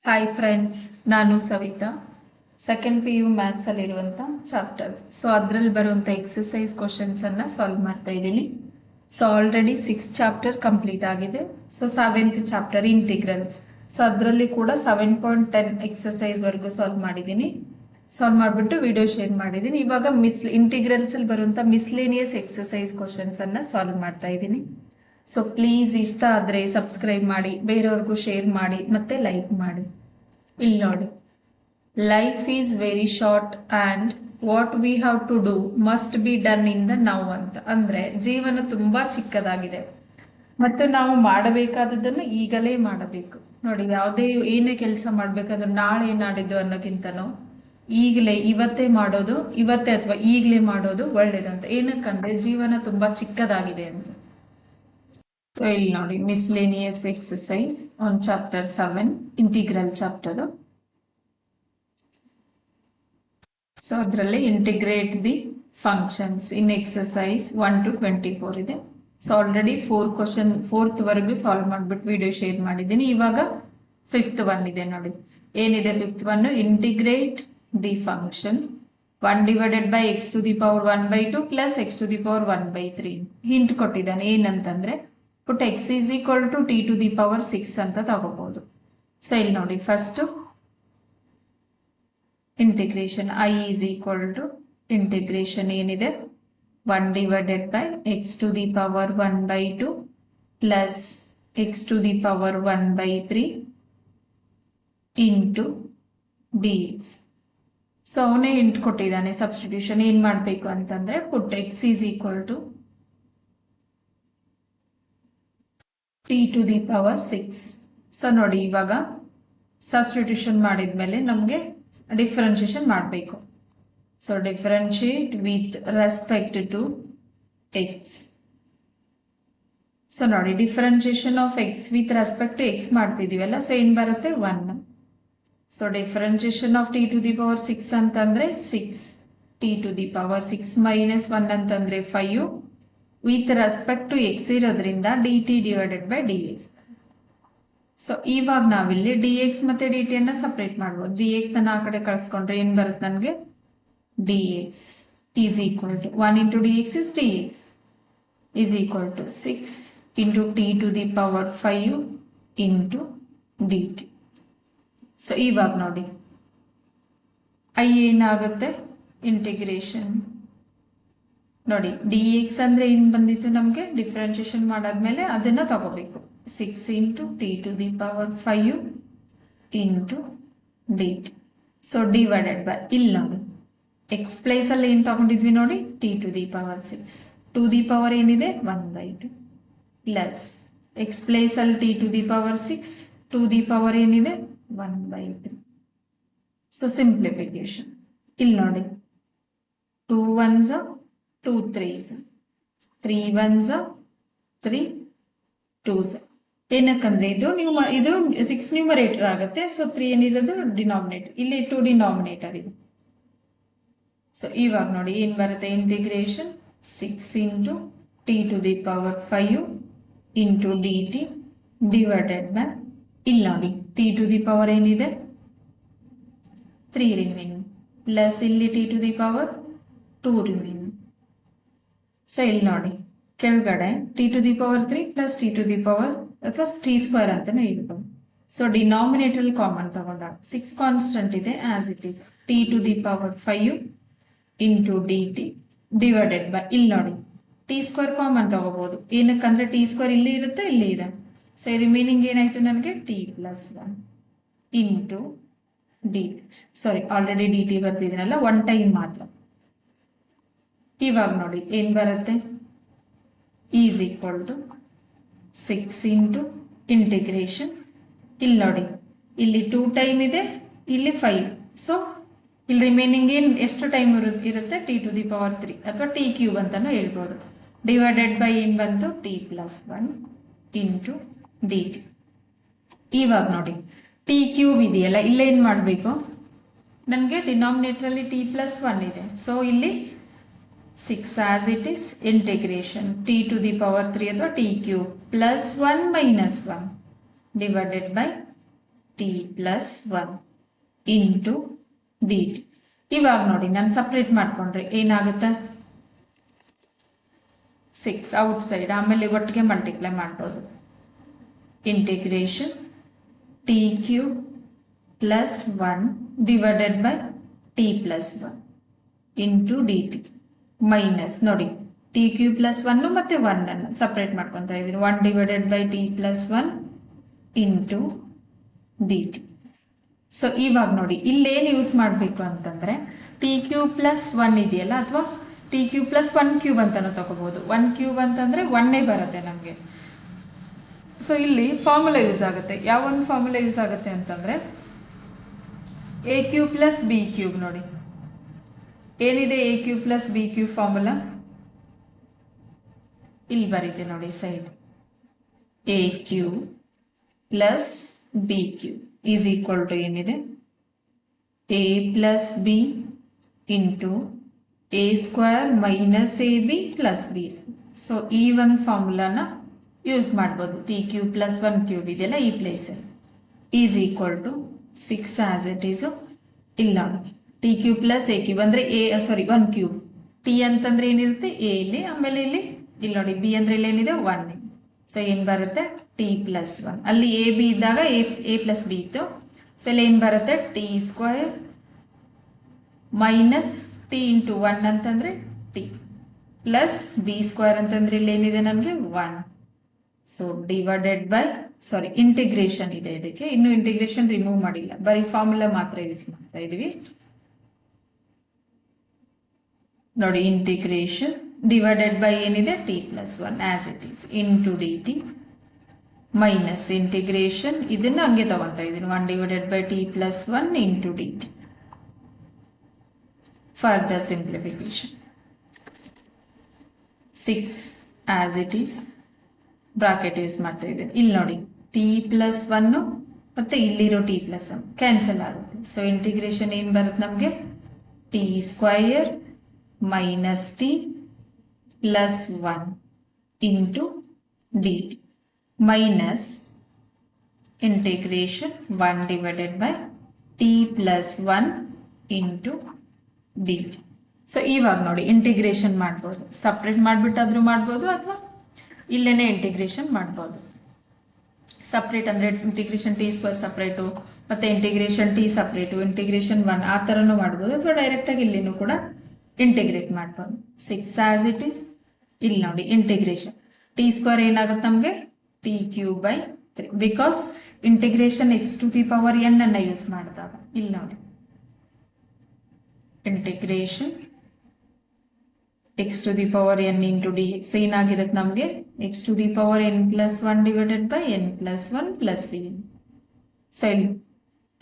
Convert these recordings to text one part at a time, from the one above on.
Hi friends, ನಾನು Savita. Second PU ಮ್ಯಾಥ್ಸಲ್ಲಿರುವಂಥ chapters. So ಅದರಲ್ಲಿ ಬರುವಂಥ ಎಕ್ಸಸೈಸ್ ಕ್ವಶನ್ಸನ್ನು ಸಾಲ್ವ್ ಮಾಡ್ತಾ ಇದ್ದೀನಿ. ಸೊ ಆಲ್ರೆಡಿ 6 ಚಾಪ್ಟರ್ ಕಂಪ್ಲೀಟ್ ಆಗಿದೆ. So 7th chapter integrals. So ಅದರಲ್ಲಿ ಕೂಡ 7.10 ಎಕ್ಸಸೈಸ್ವರೆಗೂ ಸಾಲ್ವ್ ಮಾಡಿದ್ದೀನಿ. ಸಾಲ್ವ್ ಮಾಡಿಬಿಟ್ಟು ವಿಡಿಯೋ ಶೇರ್ ಮಾಡಿದ್ದೀನಿ. ಇವಾಗ ಇಂಟಿಗ್ರಲ್ಸಲ್ಲಿ ಬರುವಂಥ ಮಿಸ್ಲೇನಿಯಸ್ ಎಕ್ಸಸೈಸ್ ಕ್ವಶನ್ಸನ್ನು ಸಾಲ್ವ್ ಮಾಡ್ತಾ ಇದ್ದೀನಿ. ಸೊ ಪ್ಲೀಸ್ ಇಷ್ಟ ಆದರೆ ಸಬ್ಸ್ಕ್ರೈಬ್ ಮಾಡಿ, ಬೇರೆಯವ್ರಿಗೂ ಶೇರ್ ಮಾಡಿ, ಮತ್ತೆ ಲೈಕ್ ಮಾಡಿ. ಇಲ್ಲಿ ನೋಡಿ, life is very short and what we have to do must be done in the now ಅಂತ. ಅಂದರೆ ಜೀವನ ತುಂಬ ಚಿಕ್ಕದಾಗಿದೆ ಮತ್ತು ನಾವು ಮಾಡಬೇಕಾದದ್ದನ್ನು ಈಗಲೇ ಮಾಡಬೇಕು. ನೋಡಿ, ಯಾವುದೇ ಏನೇ ಕೆಲಸ ಮಾಡಬೇಕಾದ್ರೂ ನಾಳೆ ನಾಡಿದ್ದು ಅನ್ನೋಕ್ಕಿಂತನೂ ಈಗಲೇ ಇವತ್ತೇ ಮಾಡೋದು, ಇವತ್ತೇ ಅಥವಾ ಈಗಲೇ ಮಾಡೋದು ಒಳ್ಳೇದಂತ. ಏನಕ್ಕಂದ್ರೆ ಜೀವನ ತುಂಬ ಚಿಕ್ಕದಾಗಿದೆ ಅಂತ. ಸೊ ಇಲ್ಲಿ ನೋಡಿ, miscellaneous exercise on chapter 7 integral chapter. So ಅದರಲ್ಲಿ integrate the functions in exercise 1 to 24 ಇದೆ. ಸೊ ಆಲ್ರೆಡಿ 4 ಕ್ವಶನ್ 4th ವರೆಗೂ ಸಾಲ್ವ್ ಮಾಡಿಬಿಟ್ಟು ವಿಡಿಯೋ ಶೇರ್ ಮಾಡಿದ್ದೀನಿ. ಇವಾಗ 5th ಒನ್ ಇದೆ ನೋಡಿ. ಏನಿದೆ 5th one? Integrate the function 1 divided by x to the power 1/2 plus x to the power 1/3. Hint ಕೊಟ್ಟಿದ್ದಾನೆ. ಏನಂತಂದ್ರೆ ಪುಟ್ x is equal to t to the power 6 ಅಂತ ತಗೋಬಹುದು. ಸೊ ಇಲ್ಲಿ ನೋಡಿ, first integration I is equal to integration ಏನಿದೆ 1 divided by x to the power 1/2 plus x to the power 1/3 into dx. So ಅವನೇ hint ಕೊಟ್ಟಿದ್ದಾನೆ. Substitution ಏನ್ ಮಾಡಬೇಕು ಅಂತಂದ್ರೆ put x is equal to t to the power 6. So ನೋಡಿ, ಇವಾಗ substitution ಮಾಡಿದ್ಮೇಲೆ ನಮಗೆ ಡಿಫ್ರೆನ್ಷಿಯೇಷನ್ ಮಾಡಬೇಕು. So differentiate with respect to x. So ನೋಡಿ, differentiation of x with respect to x ಮಾಡ್ತಿದೀವಲ್ಲ. ಸೊ ಏನ್ ಬರುತ್ತೆ? 1. So differentiation of t to the power 6 ಅಂತಂದ್ರೆ 6. t to the power 6 minus 1 ಅಂತಂದ್ರೆ 5 ವಿತ್ ರೆಸ್ಪೆಕ್ಟ್ ಟು ಎಕ್ಸ್ ಇರೋದ್ರಿಂದ dt divided by dx. So ಇವಾಗ ನಾವಿಲ್ಲಿ dx ಮತ್ತೆ dt ಅನ್ನ ಸಪ್ರೇಟ್ ಮಾಡ್ಬೋದು. dx ಅನ್ನ ಆ ಕಡೆ ಕಳಿಸ್ಕೊಂಡ್ರೆ ಏನ್ ಬರುತ್ತೆ ನನಗೆ? dx is equal to 1 into dx is dx is equal to 6 into t to the power 5 into dt. So ಇವಾಗ ನೋಡಿ, I ಏನಾಗುತ್ತೆ? ಇಂಟಿಗ್ರೇಷನ್ ನೋಡಿ, dx ಅಂದ್ರೆ ಏನ್ ಬಂದಿತ್ತು ನಮಗೆ? ಡಿಫ್ರೆನ್ಶಿಯೇಷನ್ ಮಾಡಾದ್ಮೇಲೆ ಅದನ್ನ ತಗೋಬೇಕು. 6 into t to the power 5 into dt. So divided by, ಇಲ್ಲಿ ನೋಡಿ ಎಕ್ಸ್ ಪ್ಲೇಸ್ ಅಲ್ಲಿ ಏನ್ ತಗೊಂಡಿದ್ವಿ ನೋಡಿ? t to the power 6. To the power ಏನಿದೆ? 1/2 ಪ್ಲಸ್ ಎಕ್ಸ್ ಪ್ಲೇಸ್ ಅಲ್ಲಿ t to the power 6, to the power ಏನಿದೆ? 1/3. ಸೊ ಸಿಂಪ್ಲಿಫಿಕೇಶನ್ ಇಲ್ಲಿ ನೋಡಿ, 2 1s 2 3s 3 1s 3 2s. ಏನಕ್ಕಂದ್ರೆ ಇದು 6 ನ್ಯೂಮರೇಟರ್ ಆಗುತ್ತೆ. ಸೊ 3 ಏನಿರೋದು ಡಿನಾಮಿನೇಟರ್, ಇಲ್ಲಿ 2 ಡಿನಾಮಿನೇಟರ್ ಇದೆ. ಸೊ ಇವಾಗ ನೋಡಿ ಏನ್ ಬರುತ್ತೆ? Integration 6 into t to the power 5 into dt divided by, ಇಲ್ಲಿ ನೋಡಿ t to the power ಏನಿದೆ? 3 ರಿಮೈನಿಂಗ್ ಪ್ಲಸ್ ಇಲ್ಲಿ t to the power 2 remaining. So ಇಲ್ಲಿ ನೋಡಿ, ಕೆಳಗಡೆ t to the power 3 plus t to the power ಅಥವಾ t square ಅಂತಾನೆ ಹೇಳ್ಬೋದು. ಸೊ ಡಿನಾಮಿನೇಟರ್ ಕಾಮನ್ ತಗೊಂಡಾಗ 6 ಕಾನ್ಸ್ಟೆಂಟ್ ಇದೆ as it is. t to the power 5 into dt divided by, ಇಲ್ಲಿ ನೋಡಿ t ಸ್ಕ್ವೇರ್ ಕಾಮನ್ ತಗೋಬಹುದು. ಏನಕ್ಕಂದ್ರೆ t ಸ್ಕ್ವೇರ್ ಇಲ್ಲಿ ಇರುತ್ತೆ, ಇಲ್ಲಿ ಇದೆ. ಸೊ ರಿಮೈನಿಂಗ್ ಏನಾಯ್ತು ನನಗೆ? t plus 1 into dt. Sorry, already dt ಬರ್ತಿದ್ದೀನಲ್ಲ, 1 ಟೈಮ್ ಮಾತ್ರ. ಇವಾಗ ನೋಡಿ ಏನ್ ಬರುತ್ತೆ? Is equal to 6 into integration, ಇಲ್ಲಿ ನೋಡಿ ಇಲ್ಲಿ 2 ಟೈಮ್ ಇದೆ, ಇಲ್ಲಿ 5. ಸೊ ಇಲ್ಲಿ ರಿಮೈನಿಂಗ್ ಎಷ್ಟು ಟೈಮ್ ಇರುತ್ತೆ? t to the power 3 ಅಥವಾ t ಕ್ಯೂಬ್ ಅಂತಾನು ಹೇಳ್ಬೋದು. ಡಿವೈಡೆಡ್ ಬೈ ಏನ್ ಬಂತು? t plus 1 into dt. ಇವಾಗ ನೋಡಿ, t ಕ್ಯೂಬ್ ಇದೆಯಲ್ಲ, ಇಲ್ಲೇನ್ ಮಾಡಬೇಕು? ನನಗೆ ಡಿನಾಮಿನೇಟರ್ ಅಲ್ಲಿ t plus 1 ಇದೆ. ಸೊ ಇಲ್ಲಿ 6 as it is integration t to the power 3 ಅಥವಾ t cube plus 1 minus 1 divided by T plus 1 into d t. ಇವಾಗ ನೋಡಿ ನಾನು ಸಪ್ರೇಟ್ ಮಾಡ್ಕೊಂಡ್ರೆ ಏನಾಗುತ್ತೆ 6 ಔಟ್ಸೈಡ್, ಆಮೇಲೆ ಒಟ್ಟಿಗೆ ಮಲ್ಟಿಪ್ಲೈ ಮಾಡ್ಬೋದು. Integration t cube plus 1 divided by t plus 1 into d t minus ನೋಡಿ ಟಿ ಕ್ಯೂಬ್ ಪ್ಲಸ್ 1 ಮತ್ತೆ 1 ಅನ್ನು ಸಪ್ರೇಟ್ ಮಾಡ್ಕೊತಾ ಇದ್ದೀನಿ. 1 divided by t plus 1 into d t. So ಇವಾಗ ನೋಡಿ ಇಲ್ಲೇನು ಯೂಸ್ ಮಾಡಬೇಕು ಅಂತಂದ್ರೆ ಟಿ ಕ್ಯೂಬ್ ಪ್ಲಸ್ 1 ಇದೆಯಲ್ಲ, ಅಥವಾ ಟಿ ಕ್ಯೂಬ್ ಪ್ಲಸ್ 1 ಕ್ಯೂಬ್ ಅಂತಾನು ತಗೋಬಹುದು. 1 ಕ್ಯೂಬ್ ಅಂತಂದ್ರೆ 1 ಬರುತ್ತೆ ನಮಗೆ. ಸೊ ಇಲ್ಲಿ ಫಾರ್ಮುಲಾ ಯೂಸ್ ಆಗುತ್ತೆ. ಯಾವ ಒಂದು ಫಾರ್ಮುಲಾ ಯೂಸ್ ಆಗುತ್ತೆ ಅಂತಂದ್ರೆ a cube plus b cube. ನೋಡಿ ಏನಿದೆ a cube plus b cube formula ಇಲ್ಲಿ ಬರೀತೆ ನೋಡಿ side. A cube plus b cube is equal to ಏನಿದೆ a plus b into a square minus a b plus b. So ಈ ಒಂದು ಫಾರ್ಮುಲಾನ use ಮಾಡ್ಬೋದು. ಟಿ ಕ್ಯೂಬ್ ಪ್ಲಸ್ 1 ಕ್ಯೂಬ್ ಇದೆಯಲ್ಲ ಈ ಪ್ಲೇಸಲ್ಲಿ is equal to 6 as it is. ಇಲ್ಲ t cube plus a cube ಅಂದರೆ 1 ಕ್ಯೂಬ್. ಟಿ ಅಂತಂದ್ರೆ ಏನಿರುತ್ತೆ ಎ ಇಲ್ಲಿ, ಆಮೇಲೆ ಇಲ್ಲಿ ನೋಡಿ ಬಿ ಅಂದ್ರೆ ಇಲ್ಲಿ ಏನಿದೆ 1. ಸೊ ಏನು ಬರುತ್ತೆ ಟಿ ಪ್ಲಸ್ 1. ಅಲ್ಲಿ ಎ ಬಿ ಇದ್ದಾಗ ಎ ಪ್ಲಸ್ ಬಿ ಇತ್ತು. ಸೊ ಇಲ್ಲಿ ಏನು ಬರುತ್ತೆ T square minus t into 1 ಅಂತಂದ್ರೆ ಟಿ ಪ್ಲಸ್ ಬಿ ಸ್ಕ್ವೇರ್ ಅಂತಂದ್ರೆ ಇಲ್ಲಿ ಏನಿದೆ ನನಗೆ 1. ಸೊ ಡಿವೈಡೆಡ್ ಬೈ ಇಂಟಿಗ್ರೇಷನ್ ಇದೆ ಇದಕ್ಕೆ, ಇನ್ನು ಇಂಟಿಗ್ರೇಷನ್ ರಿಮೂವ್ ಮಾಡಿಲ್ಲ, ಬರೀ ಫಾರ್ಮುಲಾ ಮಾತ್ರ ಯೂಸ್ ಮಾಡ್ತಾ ಇದೀವಿ ನೋಡಿ. ಇಂಟಿಗ್ರೇಷನ್ ಡಿವೈಡೆಡ್ ಬೈ ಏನಿದೆ T plus 1 as it is into d t minus integration ಇದನ್ನ ಹಂಗೆ ತಗೊಳ್ತಾ ಇದ್ದೀನಿ 1 divided by t plus 1 into d T. Further simplification 6 as it is bracket use ಮಾಡ್ತಾ ಇದ್ದೀನಿ. ಇಲ್ಲಿ ನೋಡಿ ಟಿ ಪ್ಲಸ್ 1 ಮತ್ತೆ ಇಲ್ಲಿರೋ ಟಿ ಪ್ಲಸ್ 1 ಕ್ಯಾನ್ಸಲ್ ಆಗುತ್ತೆ. ಸೊ ಇಂಟಿಗ್ರೇಷನ್ ಏನು ಬರುತ್ತೆ ನಮಗೆ T square minus t plus 1 into d t minus integration 1 divided by t plus 1 into d t. So ಇವಾಗ ನೋಡಿ ಇಂಟಿಗ್ರೇಷನ್ ಮಾಡ್ಬೋದು, ಸಪ್ರೇಟ್ ಮಾಡಿಬಿಟ್ಟಾದ್ರೂ ಮಾಡ್ಬೋದು ಅಥವಾ ಇಲ್ಲೇನೆ ಇಂಟಿಗ್ರೇಷನ್ ಮಾಡ್ಬೋದು. ಸಪ್ರೇಟ್ ಅಂದರೆ ಇಂಟಿಗ್ರೇಷನ್ ಟಿ ಸ್ಕ್ವೇರ್ ಸಪ್ರೇಟು, ಮತ್ತು ಇಂಟಿಗ್ರೇಷನ್ ಟಿ ಸಪ್ರೇಟು, ಇಂಟಿಗ್ರೇಷನ್ 1 ಆ ಥರನೂ ಮಾಡ್ಬೋದು, ಅಥವಾ ಡೈರೆಕ್ಟಾಗಿ ಇಲ್ಲಿನೂ ಕೂಡ ಇಂಟಿಗ್ರೇಟ್ ಮಾಡ್ಬೋದು. 6 ಆಸ್ ಇಟ್ ಈಸ್. ಇಲ್ಲಿ ನೋಡಿ ಇಂಟಿಗ್ರೇಷನ್ ಟಿ ಸ್ಕ್ವೇರ್ ಏನಾಗುತ್ತೆ ನಮಗೆ t cube by 3, because integration x to the power n ಅನ್ನು ಯೂಸ್ ಮಾಡಿದಾಗ. ಇಲ್ಲಿ ನೋಡಿ integration x to the power n into d x ಏನಾಗಿರುತ್ತೆ ನಮಗೆ x to the power n plus 1 divided by n plus 1 plus n. So ಇಲ್ಲಿ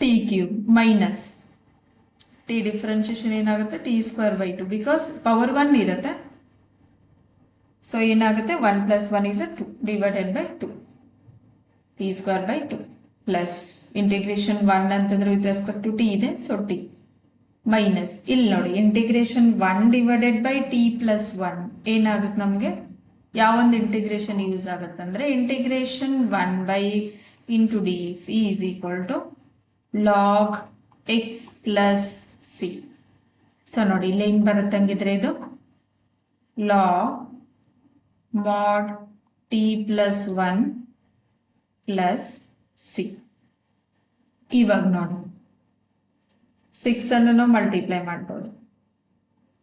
t cube minus t differentiation ಏನಾಗುತ್ತೆ t square by 2, because power 1 ಇರುತ್ತೆ. So ಏನಾಗುತ್ತೆ 1 plus 1 is 2 divided by 2 t square by 2 plus integration 1 ಅಂತಂದ್ರೆ with respect to t ಇದೆ, so t minus ಇಲ್ಲಿ ನೋಡಿ integration 1 divided by t plus 1 ಏನಾಗುತ್ತೆ ನಮಗೆ ಯಾವೊಂದು ಇಂಟಿಗ್ರೇಷನ್ ಯೂಸ್ ಆಗುತ್ತೆ ಅಂದರೆ integration 1 by x into d x is equal to log x plus c. So ನೋಡಿ ಇಲ್ಲಿ ಏನು ಬರುತ್ತೆ ಹಂಗಿದ್ರೆ ಇದು log mod t plus 1 plus c. ಇವಾಗ ನೋಡಿ 6 ಅನ್ನು ನಾವು ಮಲ್ಟಿಪ್ಲೈ ಮಾಡ್ಬೋದು,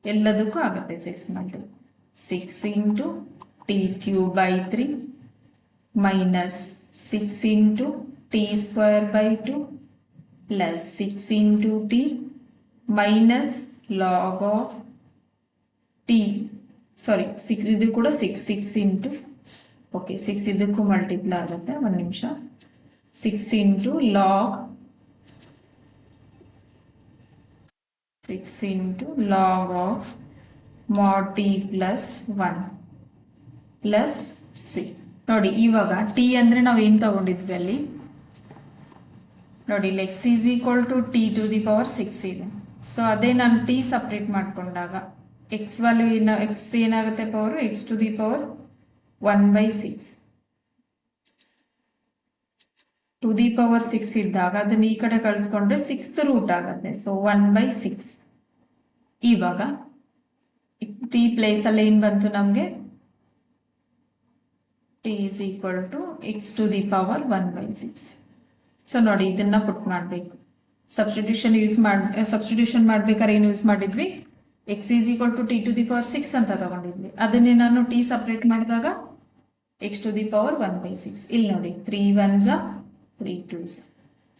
ಎಲ್ಲದಕ್ಕೂ ಆಗುತ್ತೆ 6 multiply. 6 into t cube by 3 minus 6 into t square by 2 plus 6 into T minus log of T 6 ಇದು ಕೂಡ 6 ಇಂಟು ಓಕೆ 6 ಇದಕ್ಕೂ ಮಲ್ಟಿಪ್ಲೈ ಆಗುತ್ತೆ, ಒಂದು ನಿಮಿಷ. 6 into log 6 into log of mod t plus 1 plus C. ನೋಡಿ ಇವಾಗ ಟಿ ಅಂದರೆ ನಾವು ಏನು ತಗೊಂಡಿದ್ವಿ ಅಲ್ಲಿ ನೋಡಿ ಇಲ್ಲಿ x is equal to t to the power 6 ಇದೆ. ಸೊ ಅದೇ ನಾನು ಟಿ ಸಪ್ರೇಟ್ ಮಾಡ್ಕೊಂಡಾಗ ಎಕ್ಸ್ ವ್ಯಾಲ್ಯೂ ಎಕ್ಸ್ ಏನಾಗುತ್ತೆ power x to the power 1 by 6 to the power 6 ಇದ್ದಾಗ ಅದನ್ನ ಈ ಕಡೆ ಕಳಿಸ್ಕೊಂಡ್ರೆ 6th ರೂಟ್ ಆಗುತ್ತೆ. ಸೊ 1/6. ಇವಾಗ ಟಿ ಪ್ಲೇಸ್ ಅಲ್ಲಿ ಏನ್ ಬಂತು ನಮ್ಗೆ, t is equal to x to the power 1/6. So ನೋಡಿ ಇದನ್ನ ಪುಟ್ ಮಾಡಬೇಕು. ಸಬ್ಸ್ಟಿಟ್ಯೂಷನ್ ಮಾಡ್ಬೇಕಾದ್ರೆ ಏನು ಯೂಸ್ ಮಾಡಿದ್ವಿ, x is equal to t to the power 6 ಅಂತ ತಗೊಂಡಿದ್ವಿ. ಅದನ್ನೇ ನಾನು ಟಿ ಸಪ್ರೇಟ್ ಮಾಡಿದಾಗ ಎಕ್ಸ್ ಟು ದಿ ಪವರ್ 1/6. ಇಲ್ಲಿ ನೋಡಿ 3 1s 3 2s.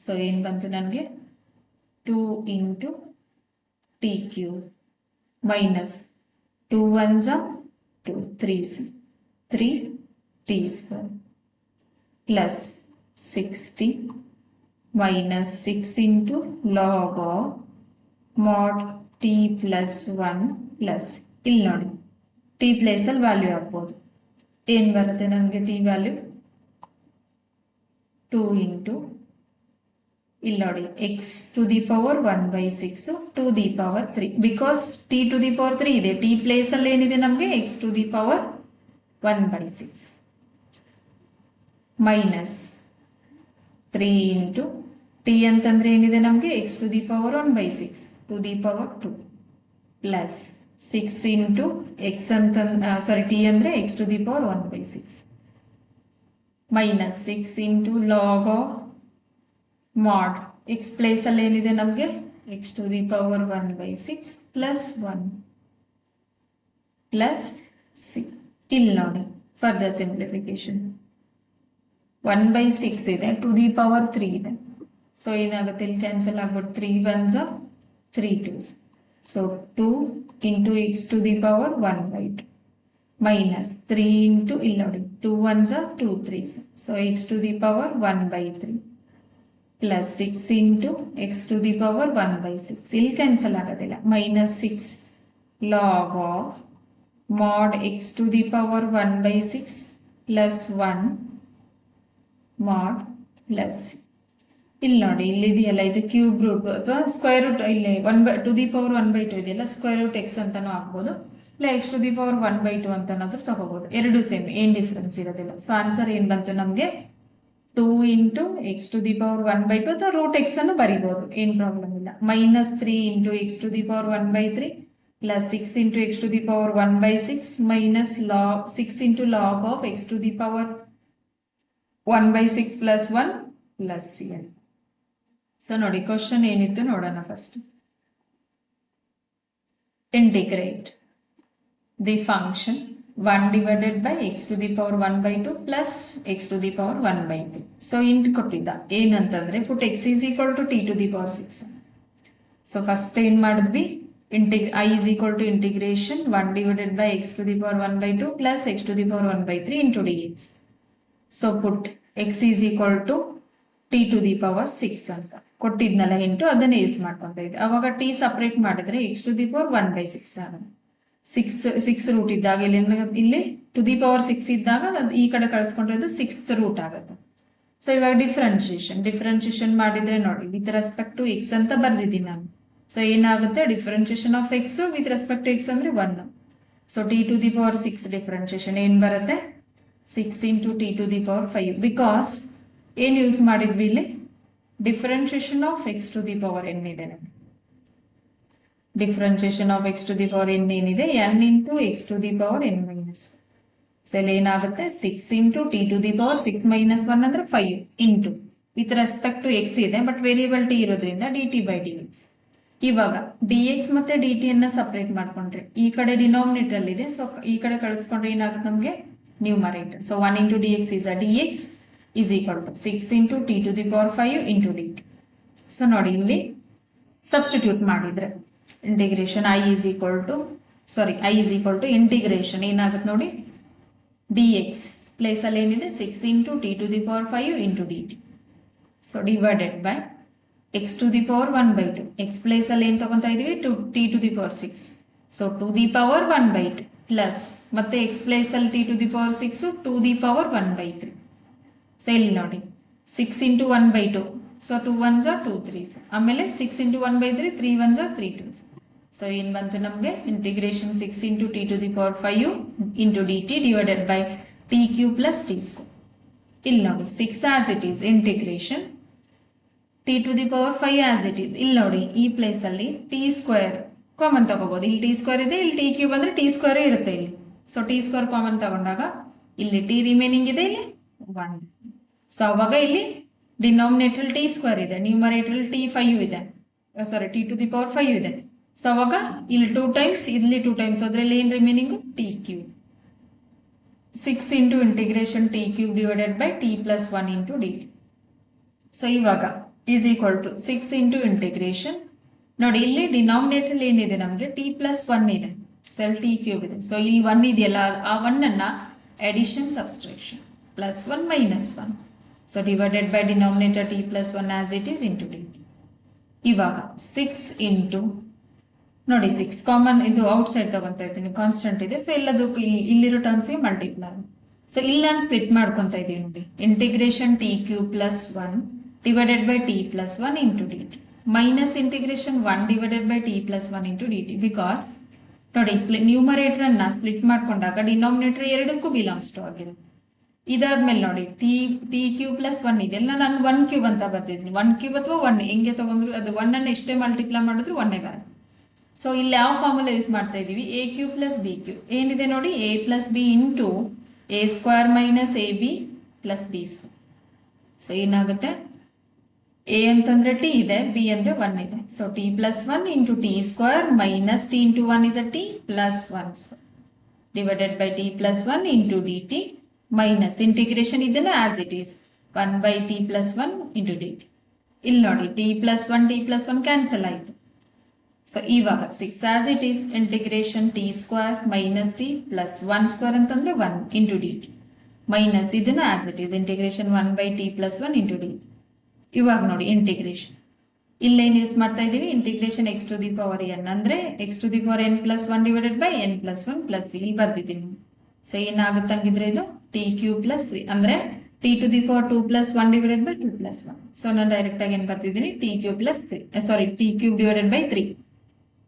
ಸೊ ಏನ್ ಬಂತು ನನಗೆ, 2 into t cube minus 2 1s 2 3s 3 T square plus 60 minus 6 into log of mod t plus 1 plus ಇಲ್ಲಿ ನೋಡಿ t ಪ್ಲೇಸ್ ಅಲ್ಲಿ ವ್ಯಾಲ್ಯೂ ಹಾಕ್ಬೋದು. ಏನ್ ಬರುತ್ತೆ ನನಗೆ t ವ್ಯಾಲ್ಯೂ 2 ಇಂಟು ಇಲ್ಲಿ ನೋಡಿ x to the power 1/6 to the power 3 ಬಿಕಾಸ್ t ಟು ದಿ ಪವರ್ 3 ಇದೆ. t ಪ್ಲೇಸ್ ಅಲ್ಲಿ ಏನಿದೆ ನಮಗೆ x to the power 1/6 minus 3 into t ಅಂತಂದ್ರೆ ಏನಿದೆ ನಮಗೆ x to the power 1/6 to the power 2 plus 6 into x ಅಂತ ಟಿ ಅಂದ್ರೆ x to the power 1/6 minus 6 into log of mod x place ಅಲ್ಲಿ ಏನಿದೆ ನಮಗೆ x to the power 1/6 plus 1 plus 6. ಇಲ್ಲಿ ನೋಡಿ ಫರ್ದರ್ ಸಿಂಪ್ಲಿಫಿಕೇಶನ್ 1/6 ಇದೆ, ಟು ದಿ ಪವರ್ 3 ಇದೆ. So ಏನಾಗುತ್ತೆ, ಇಲ್ಲಿ ಕ್ಯಾನ್ಸಲ್ ಆಗ್ಬಿಟ್ಟು 3 1s 3 2s. So 2 into x to the power 1/2 minus 3 into ಇಲ್ಲಿ ನೋಡಿ 2 1s 2 3s. So x to the power 1/3 plus 6 into x to the power 1/6. ಇಲ್ಲಿ ಕ್ಯಾನ್ಸಲ್ ಆಗೋದಿಲ್ಲ. Minus 6 log of mod x to the power 1/6 plus 1 mod plus ಇಲ್ಲಿ ನೋಡಿ ಇಲ್ಲಿದೆಯಲ್ಲ ಇದು cube root ಅಥವಾ square root, ಇಲ್ಲಿ ಟು ದಿ ಪವರ್ 1/2 ಇದೆಯಲ್ಲ square root X ಅಂತಾನು ಹಾಕ್ಬೋದು, ಇಲ್ಲ ಎಕ್ಸ್ ಟು ದಿ ಪವರ್ 1/2 ಅಂತನಾದ್ರೂ ತಗೋಬಹುದು. ಎರಡು ಸೇಮ್, ಏನ್ ಡಿಫ್ರೆನ್ಸ್ ಇರೋದಿಲ್ಲ. ಸೊ ಆನ್ಸರ್ ಏನ್ ಬಂತು ನಮ್ಗೆ, 2 into x to the power 1/2 ಅಥವಾ ರೂಟ್ ಎಕ್ಸ್ ಅನ್ನು ಬರಿಬಹುದು, ಏನ್ ಪ್ರಾಬ್ಲಮ್ ಇಲ್ಲ. Minus 3 into x to the power 1/3 plus 6 into x to the power 1/6 minus log 6 into log of x to the power 1/6 plus 1 plus cn. So ನೋಡಿ question ಏನಿತ್ತು ನೋಡೋಣ. First integrate the function 1 divided by x to the power 1/2 plus x to the power 1/3. So ಇಂಟ್ ಕೊಟ್ಟಿದ್ದ ಏನಂತಂದ್ರೆ put X is equal to t to the power 6. So first ಏನ್ ಮಾಡಿದ್ವಿ, I is equal to integration 1 divided by x to the power 1/2 plus x to the power 1/3 into dx. So put x is equal to t to the power 6 ಅಂತ ಕೊಟ್ಟಿದ್ನಲ್ಲ into ಅದನ್ನೇ use ಮಾಡ್ಕೊಂತ ಇದ್ದೆ. ಅವಾಗ t separate ಮಾಡಿದ್ರೆ x to the power 1/6 ಆಗುತ್ತೆ. 6 root ಇದ್ದಾಗ ಇಲ್ಲಿ to the power 6 ಇದ್ದಾಗ ಈ ಕಡೆ ಕಳಿಸ್ಕೊಂಡ್ರೆ ಅದು 6th ರೂಟ್ ಆಗುತ್ತೆ. ಸೊ ಇವಾಗ ಡಿಫ್ರೆನ್ಶಿಯೇಷನ್ ಮಾಡಿದ್ರೆ ನೋಡಿ ವಿತ್ ರೆಸ್ಪೆಕ್ಟ್ ಟು x ಅಂತ ಬರ್ದಿದ್ದೀನಿ ನಾನು. ಸೊ ಏನಾಗುತ್ತೆ, differentiation of x with respect to x ಅಂದ್ರೆ 1. So t to the power 6 differentiation ಏನ್ ಬರುತ್ತೆ, 6 into t to the power 5. Because ಏನ್ ಯೂಸ್ ಮಾಡಿದ್ವಿ ಇಲ್ಲಿ, differentiation of x to the power n ಇದೆ. Differentiation of x to the power n ಏನಿದೆ, n into x to the power n minus. So ಇಲ್ಲಿ ಏನಾಗುತ್ತೆ, 6 into t to the power 6 minus 1 ಅಂದ್ರೆ 5 into with respect to x ಇದೆ but variable t ಇರೋದ್ರಿಂದ d t by d x. ಇವಾಗ d x ಮತ್ತೆ d t ಅನ್ನ separate ಮಾಡ್ಕೊಂಡ್ರೆ ಈ ಕಡೆ ಡಿನಾಮಿನೇಟರ್ ಅಲ್ಲಿ ಇದೆ, ಸೊ ಈ ಕಡೆ ಕಳಿಸ್ಕೊಂಡ್ರೆ ಏನಾಗುತ್ತೆ ನಮ್ಗೆ numerator. So 1 into d X is a D X is equal to 6 into t to the power 5 into dt. So ನೋಡಿ ಇಲ್ಲಿ ಸಬ್ಸ್ಟಿಟ್ಯೂಟ್ ಮಾಡಿದ್ರೆ integration i is equal to integration ಏನಾಗುತ್ತೆ ನೋಡಿ, dx ಪ್ಲೇಸ್ ಅಲ್ಲಿ ಏನಿದೆ 6 into t to the power 5 into dt. So divided by x to the power 1/2. x place ಅಲ್ಲಿ ಏನ್ ತಗೊಂತ ಇದೀವಿ, t to the power 6. So to the power 1/2 plus ಮತ್ತೆ x place ಅಲ್ಲಿ t to the power 6 to the power 1/3. So ಇಲ್ಲಿ ನೋಡಿ 6 into 1/2. So 2 1s 2 3s. ಆಮೇಲೆ 6 into 1/3 3 1s 3 2s. So ಏನ್ ಬಂತು ನಮ್ಗೆ, integration 6 into t to the power 5 into d t divided by t cube plus t square. ಇಲ್ಲಿ ನೋಡಿ 6 as it is integration t to the power 5 as it is. ಇಲ್ಲಿ ನೋಡಿ ಈ place ಅಲ್ಲಿ T square common ತಗೋಬಹುದು. ಇಲ್ಲಿ T square ಇದೆ, ಇಲ್ಲಿ ಟಿ ಕ್ಯೂಬ್ ಅಂದ್ರೆ ಟಿ ಸ್ಕ್ವೇರ್ ಇರುತ್ತೆ ಇಲ್ಲಿ. ಸೊ ಟಿ ಸ್ಕ್ವೇರ್ ಕಾಮನ್ ತಗೊಂಡಾಗ ಇಲ್ಲಿ ಟಿ ರಿಮೈನಿಂಗ್ ಇದೆ, ಇಲ್ಲಿ 1. ಸೊ ಅವಾಗ ಇಲ್ಲಿ ಡಿನಾಮಿನೇಟರ್ ಟಿ ಸ್ಕ್ವೇರ್ ಇದೆ, ನ್ಯೂಮರೇಟರ್ ಟಿ 5 ಇದೆ, ಸಾರಿ ಟಿ ಟು ದಿ ಪವರ್ 5 ಇದೆ. ಸೊ ಅವಾಗ ಇಲ್ಲಿ 2 ಟೈಮ್ಸ್, ಇಲ್ಲಿ 2 ಟೈಮ್ಸ್, ಅದ್ರಲ್ಲಿ ಏನ್ remaining t cube. 6 into integration t cube divided by t plus 1 into d t. So ಇವಾಗ is equal to 6 into integration. ನೋಡಿ ಇಲ್ಲಿ ಡಿನಾಮಿನೇಟರ್ ಏನಿದೆ ನಮಗೆ ಟಿ ಪ್ಲಸ್ 1 ಇದೆ, ಸೆಲ್ ಟಿ ಕ್ಯೂಬ್ ಇದೆ. ಸೊ ಇಲ್ಲಿ 1 ಇದೆಯಲ್ಲ, ಆ 1 ಅನ್ನ addition subtraction plus 1 minus 1. So divided by denominator t plus 1 as it is into d t. ಇವಾಗ 6 ಇಂಟು ನೋಡಿ 6 ಕಾಮನ್ ಇದು ಔಟ್ ಸೈಡ್ ತಗೊಂತಾ ಇದ್ದೀನಿ, ಕಾನ್ಸ್ಟೆಂಟ್ ಇದೆ. ಸೊ ಎಲ್ಲದಕ್ಕೂ ಇಲ್ಲಿರೋ ಟರ್ಮ್ಸ್ಗೆ ಮಲ್ಟಿಪ್ಲೈ. ಸೊ ಇಲ್ಲಿ ನಾನು ಸ್ಪ್ಲಿಟ್ ಮಾಡ್ಕೊತಾ ಇದ್ದೀನಿ ನೋಡಿ, integration t cube plus 1 divided by t plus 1 into d t minus integration 1 divided by t plus 1 into d T. Because ನೋಡಿ ನ್ಯೂಮರೇಟರ್ ಅನ್ನ ಸ್ಪ್ಲಿಟ್ ಮಾಡ್ಕೊಂಡಾಗ ಡಿನಾಮಿನೇಟರ್ ಎರಡಕ್ಕೂ ಬಿಲಾಂಗ್ಸ್ ಟು ಆಗಿರುತ್ತೆ. ಇದಾದ್ಮೇಲೆ ನೋಡಿ ಟಿ ಕ್ಯೂಬ್ ಪ್ಲಸ್ 1 ಇದೆಲ್ಲ ನಾನು 1 ಕ್ಯೂಬ್ ಅಂತ ಬರ್ತಿದ್ದೀನಿ. 1 ಕ್ಯೂಬ್ ಅಥವಾ 1 ಹೆಂಗೆ ತಗೊಂಡ್ರು ಅದು 1 ಅನ್ನು ಎಷ್ಟೇ ಮಲ್ಟಿಪ್ಲೈ ಮಾಡಿದ್ರು 1 ಬರುತ್ತೆ. ಸೊ ಇಲ್ಲಿ ಯಾವ ಫಾರ್ಮುಲಾ ಯೂಸ್ ಮಾಡ್ತಾ ಇದೀವಿ, a cube plus b cube ಏನಿದೆ ನೋಡಿ, a plus b into a square minus a b plus b square. So ಏನಾಗುತ್ತೆ, ಎ ಅಂತಂದ್ರೆ ಟಿ ಇದೆ, ಬಿ ಅಂದ್ರೆ 1 ಇದೆ. So t plus 1 into t square minus t into 1 is a t plus 1 square divided by t plus 1 into d t minus integration ಇದನ್ನ as it is 1 by t plus 1 into d t. ಇಲ್ಲಿ ನೋಡಿ t plus 1 cancel ಆಯಿತು. So ಇವಾಗ 6 as it is integration t square minus t plus 1 square ಅಂತಂದ್ರೆ 1 into d t minus ಇದನ್ನ as it is integration 1 by t plus 1 into d. ಇವಾಗ ನೋಡಿ integration ಇಲ್ಲೇನು use ಮಾಡ್ತಾ ಇದೀವಿ, integration x to the power n ಅಂದ್ರೆ x to the power n plus 1 divided by n plus 1 plus ಇಲ್ಲಿ ಬರ್ದಿದ್ದೀನಿ. So ಏನಾಗುತ್ತಂಗಿದ್ರೆ ಇದು T cube plus 3 ಅಂದ್ರೆ t to the power 2 plus 1 divided by 2 plus 1. So ನಾನು direct ಆಗಿ ಏನ್ ಬರ್ತಿದ್ದೀನಿ, t cube plus 3 sorry t cube divided by 3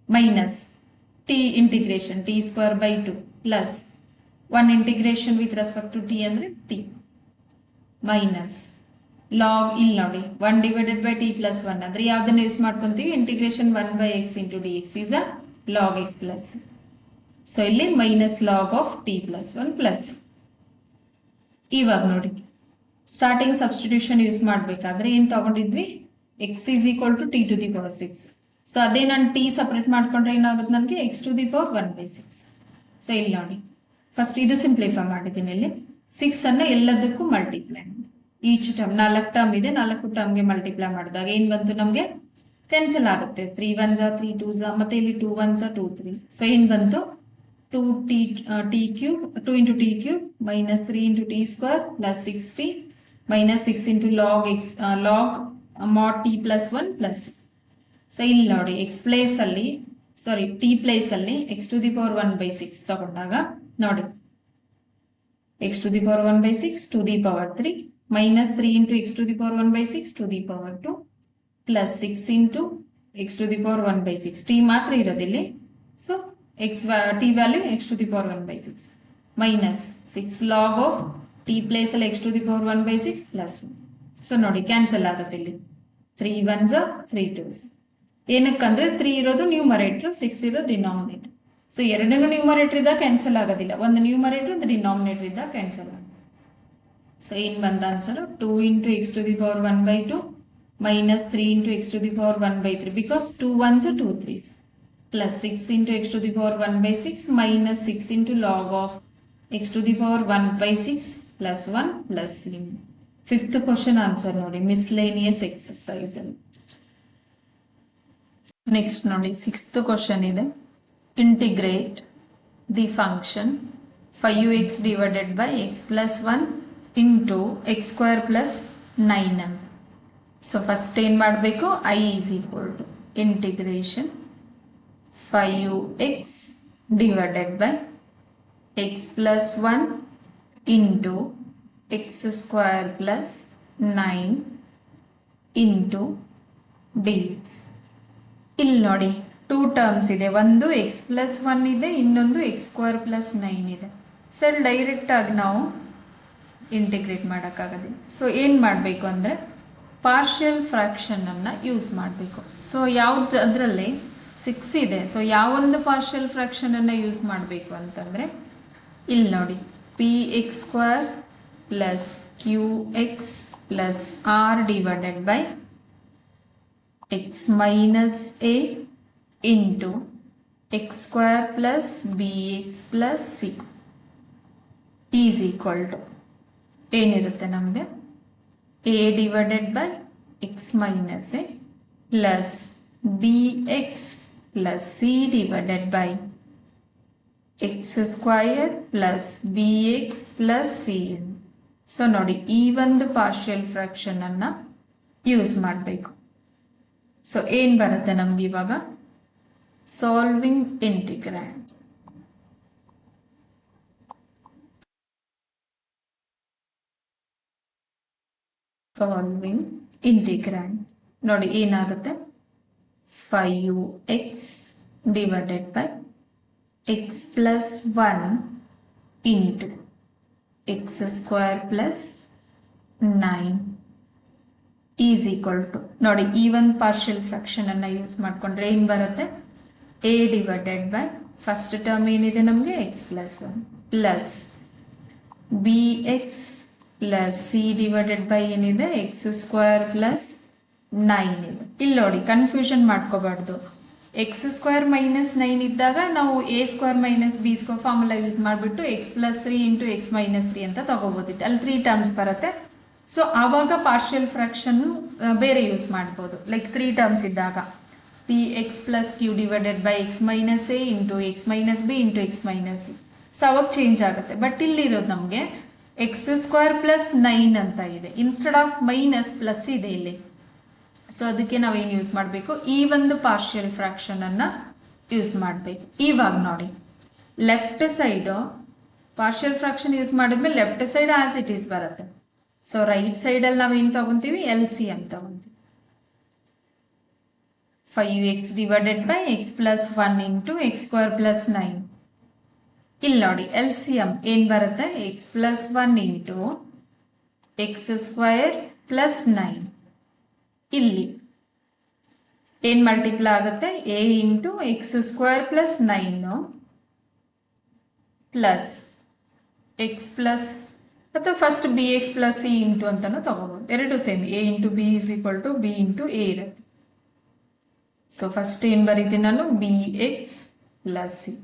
minus t integration t square by 2 plus 1 integration with respect to t ಅಂದ್ರೆ t minus log ಇಲ್ಲಿ ನೋಡಿ 1 divided by t plus 1 ಅಂದ್ರೆ ಯಾವ್ದನ್ನ use ಮಾಡ್ಕೊಂತೀವಿ, integration 1 by x into d x is a log x plus. So ಇಲ್ಲಿ minus log of t plus 1 plus. ಇವಾಗ ನೋಡಿ starting substitution use ಮಾಡಬೇಕಾದ್ರೆ ಏನ್ ತಗೊಂಡಿದ್ವಿ, x is equal to t to the power 6. So ಅದೇ ನಾನು t separate ಮಾಡ್ಕೊಂಡ್ರೆ ಏನಾಗುತ್ತೆ ನನಗೆ x to the power 1 by 6. So ಇಲ್ಲಿ ನೋಡಿ ಫಸ್ಟ್ ಇದು ಸಿಂಪ್ಲಿಫೈ ಮಾಡಿದ್ದೀನಿ, ಇಲ್ಲಿ 6 ಅನ್ನ ಎಲ್ಲದಕ್ಕೂ ಮಲ್ಟಿಪ್ಲೈ ಮಾಡಿ ಈಚ್ ಟರ್ಮ್ 4 ಟರ್ಮ್ ಇದೆ, 4 ಟರ್ಮ್ಗೆ ಮಲ್ಟಿಪ್ಲೈ ಮಾಡಿದಾಗ ಏನ್ ಬಂತು ನಮಗೆ ಕ್ಯಾನ್ಸಲ್ ಆಗುತ್ತೆ. 3 1 3 2 ಮತ್ತೆ ಇಲ್ಲಿ 2 1 2 3. ಸೊ ಏನ್ ಬಂತು 2 t cube 2 into t cube minus 3 into t square plus 6t minus 6 into log x log mod t plus 1 plus. So ಇಲ್ಲಿ ನೋಡಿ ಎಕ್ಸ್ ಪ್ಲೇಸ್ ಅಲ್ಲಿ ಸಾರಿ ಟಿ ಪ್ಲೇಸ್ ಅಲ್ಲಿ x to the power 1 by 6 ತಗೊಂಡಾಗ ನೋಡಿ x to the power 1 by 6 to the power 3 minus 3 into x to the power 1 by 6 to the power 2 plus 6 into x to the power 1 by 6 t ಮಾತ್ರ ಇರೋದಿಲ್ಲಿ. So x t value x to the power 1 by 6 minus 6 log of t place ಅಲ್ಲಿ x to the power 1 by 6 plus 1. So ನೋಡಿ cancel ಆಗುತ್ತೆ ಇಲ್ಲಿ 3 1 3 2. ಏನಕ್ಕಂದ್ರೆ 3 ಇರೋದು numerator, 6 ಇರೋದು denominator. So ಎರಡನ್ನೂ numerator ಇದ್ದಾಗ ಕ್ಯಾನ್ಸಲ್ ಆಗೋದಿಲ್ಲ, ಒಂದು ನ್ಯೂಮರೇಟರ್ ಒಂದು ಡಿನಾಮಿನೇಟರ್ ಇದ್ದಾಗ ಕ್ಯಾನ್ಸಲ್ ಆಗುತ್ತೆ. ಸೊ ಏನ್ ಬಂದ answer 2 into x to the power 1 by 2 minus 3 into x to the power 1 by 3 because 2 1 2 3 plus 6 into x to the power 1 by 6 minus 6 into log of x to the power 1 by 6 plus 1 plus 3. Fifth question answer ನೋಡಿ miscellaneous exercise ಅಲ್ಲಿ. Next ನೋಡಿ sixth question ಇದೆ, integrate the function 5x divided by X plus 1 into X square plus 9 ಅಂತ. So first ಏನು ಮಾಡಬೇಕು, I is equal to integration 5x divided by X plus 1 into X square plus 9 into d x. ಇಲ್ಲಿ ನೋಡಿ 2 terms ಇದೆ, ಒಂದು X plus 1 ಇದೆ, ಇನ್ನೊಂದು X square plus 9 ಇದೆ. ಸರ್ ಡೈರೆಕ್ಟ್ ಆಗಿ ನಾವು ಇಂಟಿಗ್ರೇಟ್ ಮಾಡೋಕ್ಕಾಗೋದಿಲ್ಲ. ಸೊ ಏನು ಮಾಡಬೇಕು ಅಂದರೆ ಪಾರ್ಷಿಯಲ್ ಫ್ರ್ಯಾಕ್ಷನನ್ನು ಯೂಸ್ ಮಾಡಬೇಕು. ಸೊ ಯಾವ್ದು ಅದರಲ್ಲಿ 6 ಇದೆ. ಸೊ ಯಾವೊಂದು ಪಾರ್ಷಿಯಲ್ ಫ್ರ್ಯಾಕ್ಷನನ್ನು ಯೂಸ್ ಮಾಡಬೇಕು ಅಂತಂದರೆ ಇಲ್ಲಿ ನೋಡಿ, p x square plus q x plus r divided by X minus A into X square plus B X plus c is equal to ಏನಿರುತ್ತೆ ನಮಗೆ a divided by X minus a plus B X plus c divided by x square plus B X plus c. So ನೋಡಿ, ಈ ಒಂದು partial ಫ್ರ್ಯಾಕ್ಷನನ್ನು use ಮಾಡಬೇಕು. So ಏನು ಬರುತ್ತೆ ನಮ್ಗೆ ಇವಾಗ? Solving integrand. ಸಾಲ್ವಿಂಗ್ ಇಂಟಿಗ್ರಾಂಡ್ ನೋಡಿ ಏನಾಗುತ್ತೆ, 5x divided by x plus 1 into X square plus 9 is equal to ನೋಡಿ, ಈ ಒಂದು ಪಾರ್ಷಿಯಲ್ ಫ್ರ್ಯಾಕ್ಷನನ್ನು ಯೂಸ್ ಮಾಡಿಕೊಂಡ್ರೆ ಏನು ಬರುತ್ತೆ? A divided by first term ಏನಿದೆ ನಮಗೆ x plus 1 plus B X plus c divided by ಏನಿದೆ ಎಕ್ಸ್ ಸ್ಕ್ವೇರ್ ಪ್ಲಸ್ 9 ಇದೆ. ಇಲ್ಲಿ ನೋಡಿ, ಕನ್ಫ್ಯೂಷನ್ ಮಾಡ್ಕೋಬಾರ್ದು. ಎಕ್ಸ್ ಸ್ಕ್ವೇರ್ ಮೈನಸ್ 9 ಇದ್ದಾಗ ನಾವು A square minus B square formula use ಮಾಡಿಬಿಟ್ಟು X plus 3 into X minus 3 ಅಂತ ತಗೋಬೋದಿತ್ತು. ಅಲ್ಲಿ 3 ಟರ್ಮ್ಸ್ ಬರುತ್ತೆ. ಸೊ ಆವಾಗ ಪಾರ್ಷಿಯಲ್ ಫ್ರ್ಯಾಕ್ಷನ್ ಬೇರೆ ಯೂಸ್ ಮಾಡ್ಬೋದು. ಲೈಕ್ 3 ಟರ್ಮ್ಸ್ ಇದ್ದಾಗ P X plus Q divided by X minus A into X minus B into X minus C. So ಅವಾಗ ಚೇಂಜ್ ಆಗುತ್ತೆ. ಬಟ್ ಇಲ್ಲಿರೋದು ನಮಗೆ ಎಕ್ಸ್ ಸ್ಕ್ವೇರ್ ಪ್ಲಸ್ 9 ಅಂತ ಇದೆ, ಇನ್ಸ್ಟೆಡ್ ಆಫ್ ಮೈನಸ್ ಪ್ಲಸ್ ಇದೆ ಇಲ್ಲಿ. ಸೊ ಅದಕ್ಕೆ ನಾವೇನು ಯೂಸ್ ಮಾಡಬೇಕು? ಈ ಒಂದು ಪಾರ್ಷಿಯಲ್ ಫ್ರ್ಯಾಕ್ಷನನ್ನು ಯೂಸ್ ಮಾಡಬೇಕು. ಇವಾಗ ನೋಡಿ, left side partial fraction use ಮಾಡಿದ್ಮೇಲೆ left side as it is ಬರುತ್ತೆ. ಸೊ ರೈಟ್ ಸೈಡಲ್ಲಿ ನಾವೇನು ತಗೊತೀವಿ? ಎಲ್ ಸಿ ಎಮ್ ತಗೊತೀವಿ. 5x divided by X plus 1 into X square plus 9. ಇಲ್ಲಿ ನೋಡಿ, ಎಲ್ ಸಿ ಎಮ್ ಏನು ಬರುತ್ತೆ? X plus 1 into X square plus 9. ಇಲ್ಲಿ ಏನು ಮಲ್ಟಿಪ್ಲೈ ಆಗುತ್ತೆ? A into X square plus 9 plus X plus, ಅಥವಾ first B X plus C into ಅಂತಲೂ ತಗೋಬೋದು. ಎರಡು same, a into b is equal to b into a ಇರುತ್ತೆ. So first ಏನು ಬರೀತೀನಿ ನಾನು? B X plus c.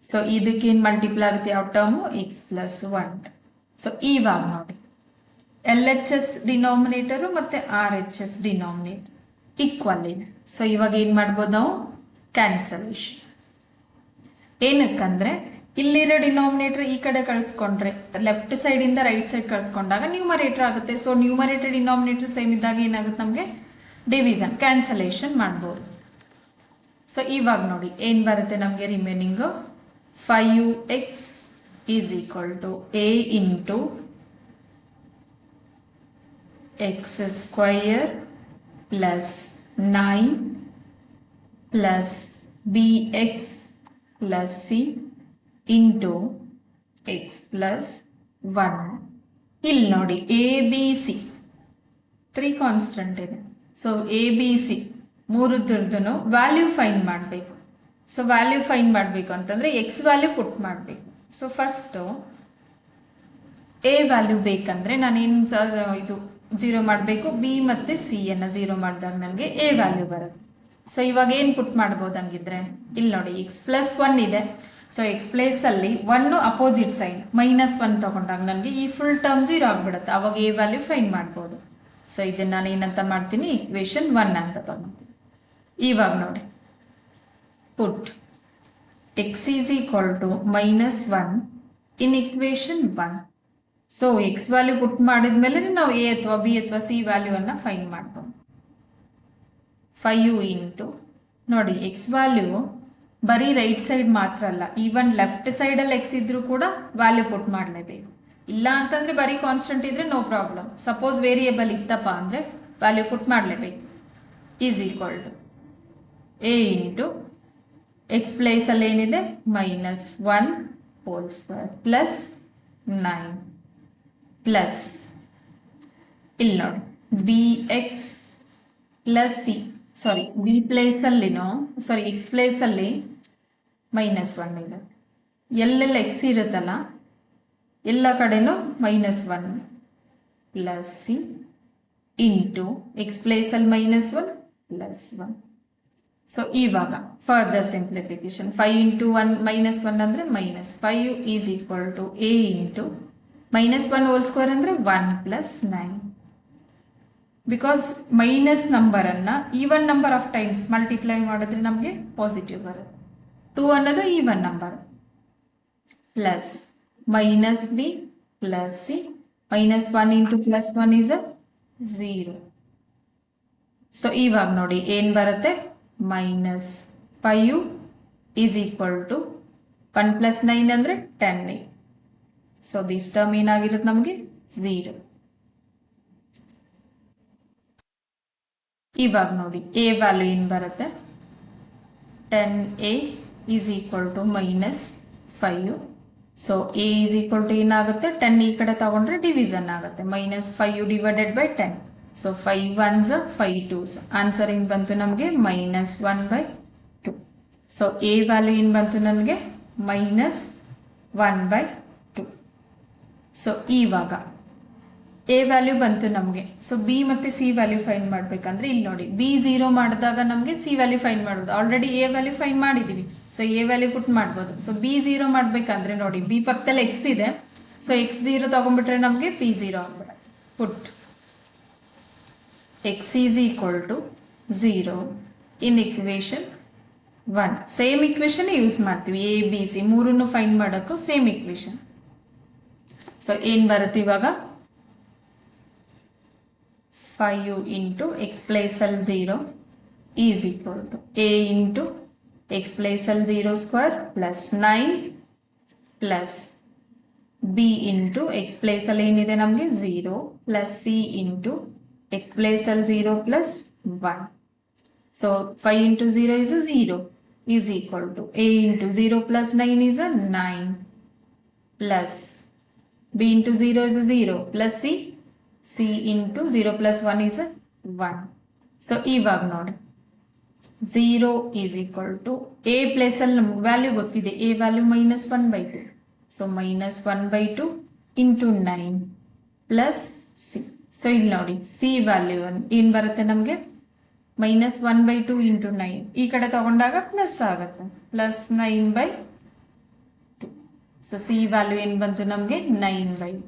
So ಇದಕ್ಕೇನು multiply ಆಗುತ್ತೆ? ಯಾವ ಟರ್ಮು? X plus 1. ಸೊ ಇವಾಗ ನೋಡಿ, ಎಲ್ ಎಚ್ ಎಸ್ ಡಿನಾಮಿನೇಟರು ಮತ್ತು R H S denominator equal ಇದೆ. ಸೊ ಇವಾಗ ಏನು ಮಾಡ್ಬೋದು ನಾವು? ಕ್ಯಾನ್ಸಲೇಷನ್. ಏನಕ್ಕಂದರೆ ಇಲ್ಲಿರೋ ಡಿನಾಮಿನೇಟರ್ ಈ ಕಡೆ ಕಳಿಸ್ಕೊಂಡ್ರೆ, ಲೆಫ್ಟ್ ಸೈಡಿಂದ ರೈಟ್ ಸೈಡ್ ಕಳಿಸ್ಕೊಂಡಾಗ ನ್ಯೂಮರೇಟರ್ ಆಗುತ್ತೆ. ಸೊ ನ್ಯೂಮರೇಟರ್ ಡಿನಾಮಿನೇಟರ್ ಸೇಮ್ ಇದ್ದಾಗ ಏನಾಗುತ್ತೆ ನಮಗೆ? ಡಿವಿಷನ್, ಕ್ಯಾನ್ಸಲೇಷನ್ ಮಾಡ್ಬೋದು. ಸೊ ಇವಾಗ ನೋಡಿ ಏನು ಬರುತ್ತೆ ನಮಗೆ? Remaining 5x is equal to A into X square plus 9 plus B X plus C into X plus 1. ಇಲ್ಲಿ ನೋಡಿ, ಎ ಬಿ ಸಿ 3 ಕಾನ್ಸ್ಟೆಂಟ್ ಇದೆ. ಸೊ ಎ ಬಿ ಸಿ ಮೂರದ್ರದ್ದು ವ್ಯಾಲ್ಯೂ ಫೈಂಡ್ ಮಾಡಬೇಕು. ಸೊ ವ್ಯಾಲ್ಯೂ ಫೈಂಡ್ ಮಾಡಬೇಕು ಅಂತಂದರೆ X value ಪುಟ್ ಮಾಡಬೇಕು. So first A value ಬೇಕಂದರೆ ನಾನೇನು ಇದು 0 ಮಾಡಬೇಕು. ಬಿ ಮತ್ತು ಸಿ ಅನ್ನು 0 ಮಾಡಿದಾಗ ನನಗೆ ಎ ವ್ಯಾಲ್ಯೂ ಬರುತ್ತೆ. ಸೊ ಇವಾಗ ಏನು ಪುಟ್ ಮಾಡ್ಬೋದು ಹಂಗಿದ್ರೆ? ಇಲ್ಲಿ ನೋಡಿ, ಎಕ್ಸ್ ಪ್ಲಸ್ 1 ಇದೆ. ಸೊ ಎಕ್ಸ್ ಪ್ಲೇಸಲ್ಲಿ 1 ಅಪೋಸಿಟ್ ಸೈಡ್ -1 ತೊಗೊಂಡಾಗ ನನಗೆ ಈ ಫುಲ್ ಟರ್ಮ್ 0 ಆಗಿಬಿಡುತ್ತೆ. ಅವಾಗ ಎ ವ್ಯಾಲ್ಯೂ ಫೈಂಡ್ ಮಾಡ್ಬೋದು. ಸೊ ಇದನ್ನು ನಾನು ಏನಂತ ಮಾಡ್ತೀನಿ? ಇಕ್ವೇಷನ್ 1 ಅಂತ ತೊಗೊತೀನಿ. ಇವಾಗ ನೋಡಿ, put X is equal to -1 in equation 1. So X value put ಮಾಡಿದ್ಮೇಲೆ ನಾವು ಎ ಅಥವಾ ಬಿ ಅಥವಾ ಸಿ ವ್ಯಾಲ್ಯೂವನ್ನು ಫೈಂಡ್ ಮಾಡ್ಬೋದು. 5 ಇಂಟು ನೋಡಿ, ಎಕ್ಸ್ ವ್ಯಾಲ್ಯೂ ಬರೀ ರೈಟ್ ಸೈಡ್ ಮಾತ್ರ ಅಲ್ಲ, ಈವನ್ ಲೆಫ್ಟ್ ಸೈಡಲ್ಲಿ ಎಕ್ಸ್ ಇದ್ರೂ ಕೂಡ ವ್ಯಾಲ್ಯೂ ಪುಟ್ ಮಾಡಲೇಬೇಕು. ಇಲ್ಲ ಅಂತಂದರೆ ಬರೀ ಕಾನ್ಸ್ಟೆಂಟ್ ಇದ್ದರೆ ನೋ ಪ್ರಾಬ್ಲಮ್. ಸಪೋಸ್ ವೇರಿಯೇಬಲ್ ಇತ್ತಪ್ಪ ಅಂದರೆ ವ್ಯಾಲ್ಯೂ ಪುಟ್ ಮಾಡಲೇಬೇಕು. Is equal to A into x ಪ್ಲೇಸಲ್ಲಿ ಏನಿದೆ? -1 ಹೋಲ್ ಸ್ಕ್ವೇರ್ ಪ್ಲಸ್ 9 ಪ್ಲಸ್ ಇಲ್ಲಿ ನೋಡಿ ಬಿ ಎಕ್ಸ್ ಪ್ಲಸ್ ಸಿ, ಸಾರಿ ಬಿ ಪ್ಲೇಸಲ್ಲಿನೋ ಸಾರಿ ಎಕ್ಸ್ ಪ್ಲೇಸಲ್ಲಿ -1 ಇದೆ. ಎಲ್ಲೆಲ್ಲ ಎಕ್ಸ್ ಇರುತ್ತಲ್ಲ ಎಲ್ಲ ಕಡೆನೂ -1 ಪ್ಲಸ್ ಸಿ ಇಂಟು ಎಕ್ಸ್ ಪ್ಲೇಸಲ್ಲಿ -1 ಪ್ಲಸ್ 1. ಸೊ ಇವಾಗ ಫರ್ದರ್ ಸಿಂಪ್ಲಿಫಿಕೇಶನ್ 5 ಇಂಟು 1 -1 ಅಂದರೆ -5 is equal to A into -1 whole square ಅಂದರೆ 1 ಪ್ಲಸ್ 9. ಬಿಕಾಸ್ ಮೈನಸ್ ನಂಬರನ್ನು even number of times multiply ಮಾಡಿದ್ರೆ ನಮಗೆ ಪಾಸಿಟಿವ್ ಬರುತ್ತೆ. 2 ಅನ್ನೋದು even number. Plus minus b plus c, -1 into +1 is 0. So ಇವಾಗ ನೋಡಿ ಏನು ಬರುತ್ತೆ, -5 ಈಸ್ ಈಕ್ವಲ್ ಟು 1 ಪ್ಲಸ್ 9 ಅಂದರೆ 10. ಸೊ ದಿಸ್ ಟರ್ಮ್ ಏನಾಗಿರುತ್ತೆ ನಮಗೆ 0. ಇವಾಗ ನೋಡಿ ಎ ವ್ಯಾಲ್ಯೂ ಏನು ಬರುತ್ತೆ, 10a is equal to -5. So a is equal to ಏನಾಗುತ್ತೆ, 10 ಈ ಕಡೆ ತಗೊಂಡ್ರೆ ಡಿವಿಷನ್ ಆಗುತ್ತೆ, -5 divided by 10. So 5 1s 5 2s, answer ಏನು ಬಂತು ನಮಗೆ -1/2. ಸೊ ಎ ವ್ಯಾಲ್ಯೂ ಏನು ಬಂತು ನನಗೆ -1/2. ಸೊ ಇವಾಗ ಎ ವ್ಯಾಲ್ಯೂ ಬಂತು ನಮಗೆ. ಸೊ ಬಿ ಮತ್ತು ಸಿ ವ್ಯಾಲ್ಯೂ ಫೈಂಡ್ ಮಾಡಬೇಕಂದ್ರೆ ಇಲ್ಲಿ ನೋಡಿ ಬಿ 0 ಮಾಡಿದಾಗ ನಮಗೆ ಸಿ ವ್ಯಾಲ್ಯೂ ಫೈಂಡ್ ಮಾಡ್ಬೋದು. ಆಲ್ರೆಡಿ ಎ ವ್ಯಾಲ್ಯೂ ಫೈಂಡ್ ಮಾಡಿದ್ದೀವಿ, ಸೊ ಎ ವ್ಯಾಲ್ಯೂ ಪುಟ್ ಮಾಡ್ಬೋದು. ಸೊ ಬಿ 0 ಮಾಡಬೇಕಂದ್ರೆ ನೋಡಿ ಬಿ ಪಕ್ಕದಲ್ಲಿ ಎಕ್ಸ್ ಇದೆ, ಸೊ ಎಕ್ಸ್ 0 ತೊಗೊಂಡ್ಬಿಟ್ರೆ ನಮಗೆ ಪಿ 0 ಆಗ್ಬಿಡುತ್ತೆ. Put X is equal to 0 in equation 1. Same equation use ಮಾಡ್ತೀವಿ, ಎ ಬಿ ಸಿ ಮೂರನ್ನು ಫೈಂಡ್ ಮಾಡೋಕ್ಕೂ ಸೇಮ್ ಇಕ್ವೇಶನ್. ಸೊ ಏನು ಬರುತ್ತೆ ಇವಾಗ, 5 ಇಂಟು ಎಕ್ಸ್ ಪ್ಲೇಸಲ್ಲಿ 0 is equal to A into x ಪ್ಲೇಸಲ್ಲಿ 0 square plus 9 plus b into x ಪ್ಲೇಸಲ್ಲಿ ಏನಿದೆ ನಮಗೆ 0 ಪ್ಲಸ್ ಸಿ ಇಂಟು ಎಕ್ಸ್ ಪ್ಲೇಸಲ್ಲಿ 0 plus 1. So 5 into 0 is 0 is equal to A into 0 plus 9 is 9 plus b into 0 is 0 plus C into 0 plus 1 is 1. So ಇವಾಗ ನೋಡಿ 0 is equal to A ಪ್ಲೇಸಲ್ಲಿ ನಮ್ಗೆ value ಗೊತ್ತಿದೆ, A value -1/2. So -1/2 into 9 plus c. So ಇಲ್ಲಿ ನೋಡಿ C value ಏನು ಬರುತ್ತೆ ನಮಗೆ, -1/2 ಇಂಟು 9 ಈ ಕಡೆ ತಗೊಂಡಾಗ ಪ್ಲಸ್ ಆಗುತ್ತೆ, ಪ್ಲಸ್ 9/2. ಸೊ ಸಿ ವ್ಯಾಲ್ಯೂ ಏನು ಬಂತು ನಮಗೆ 9/2.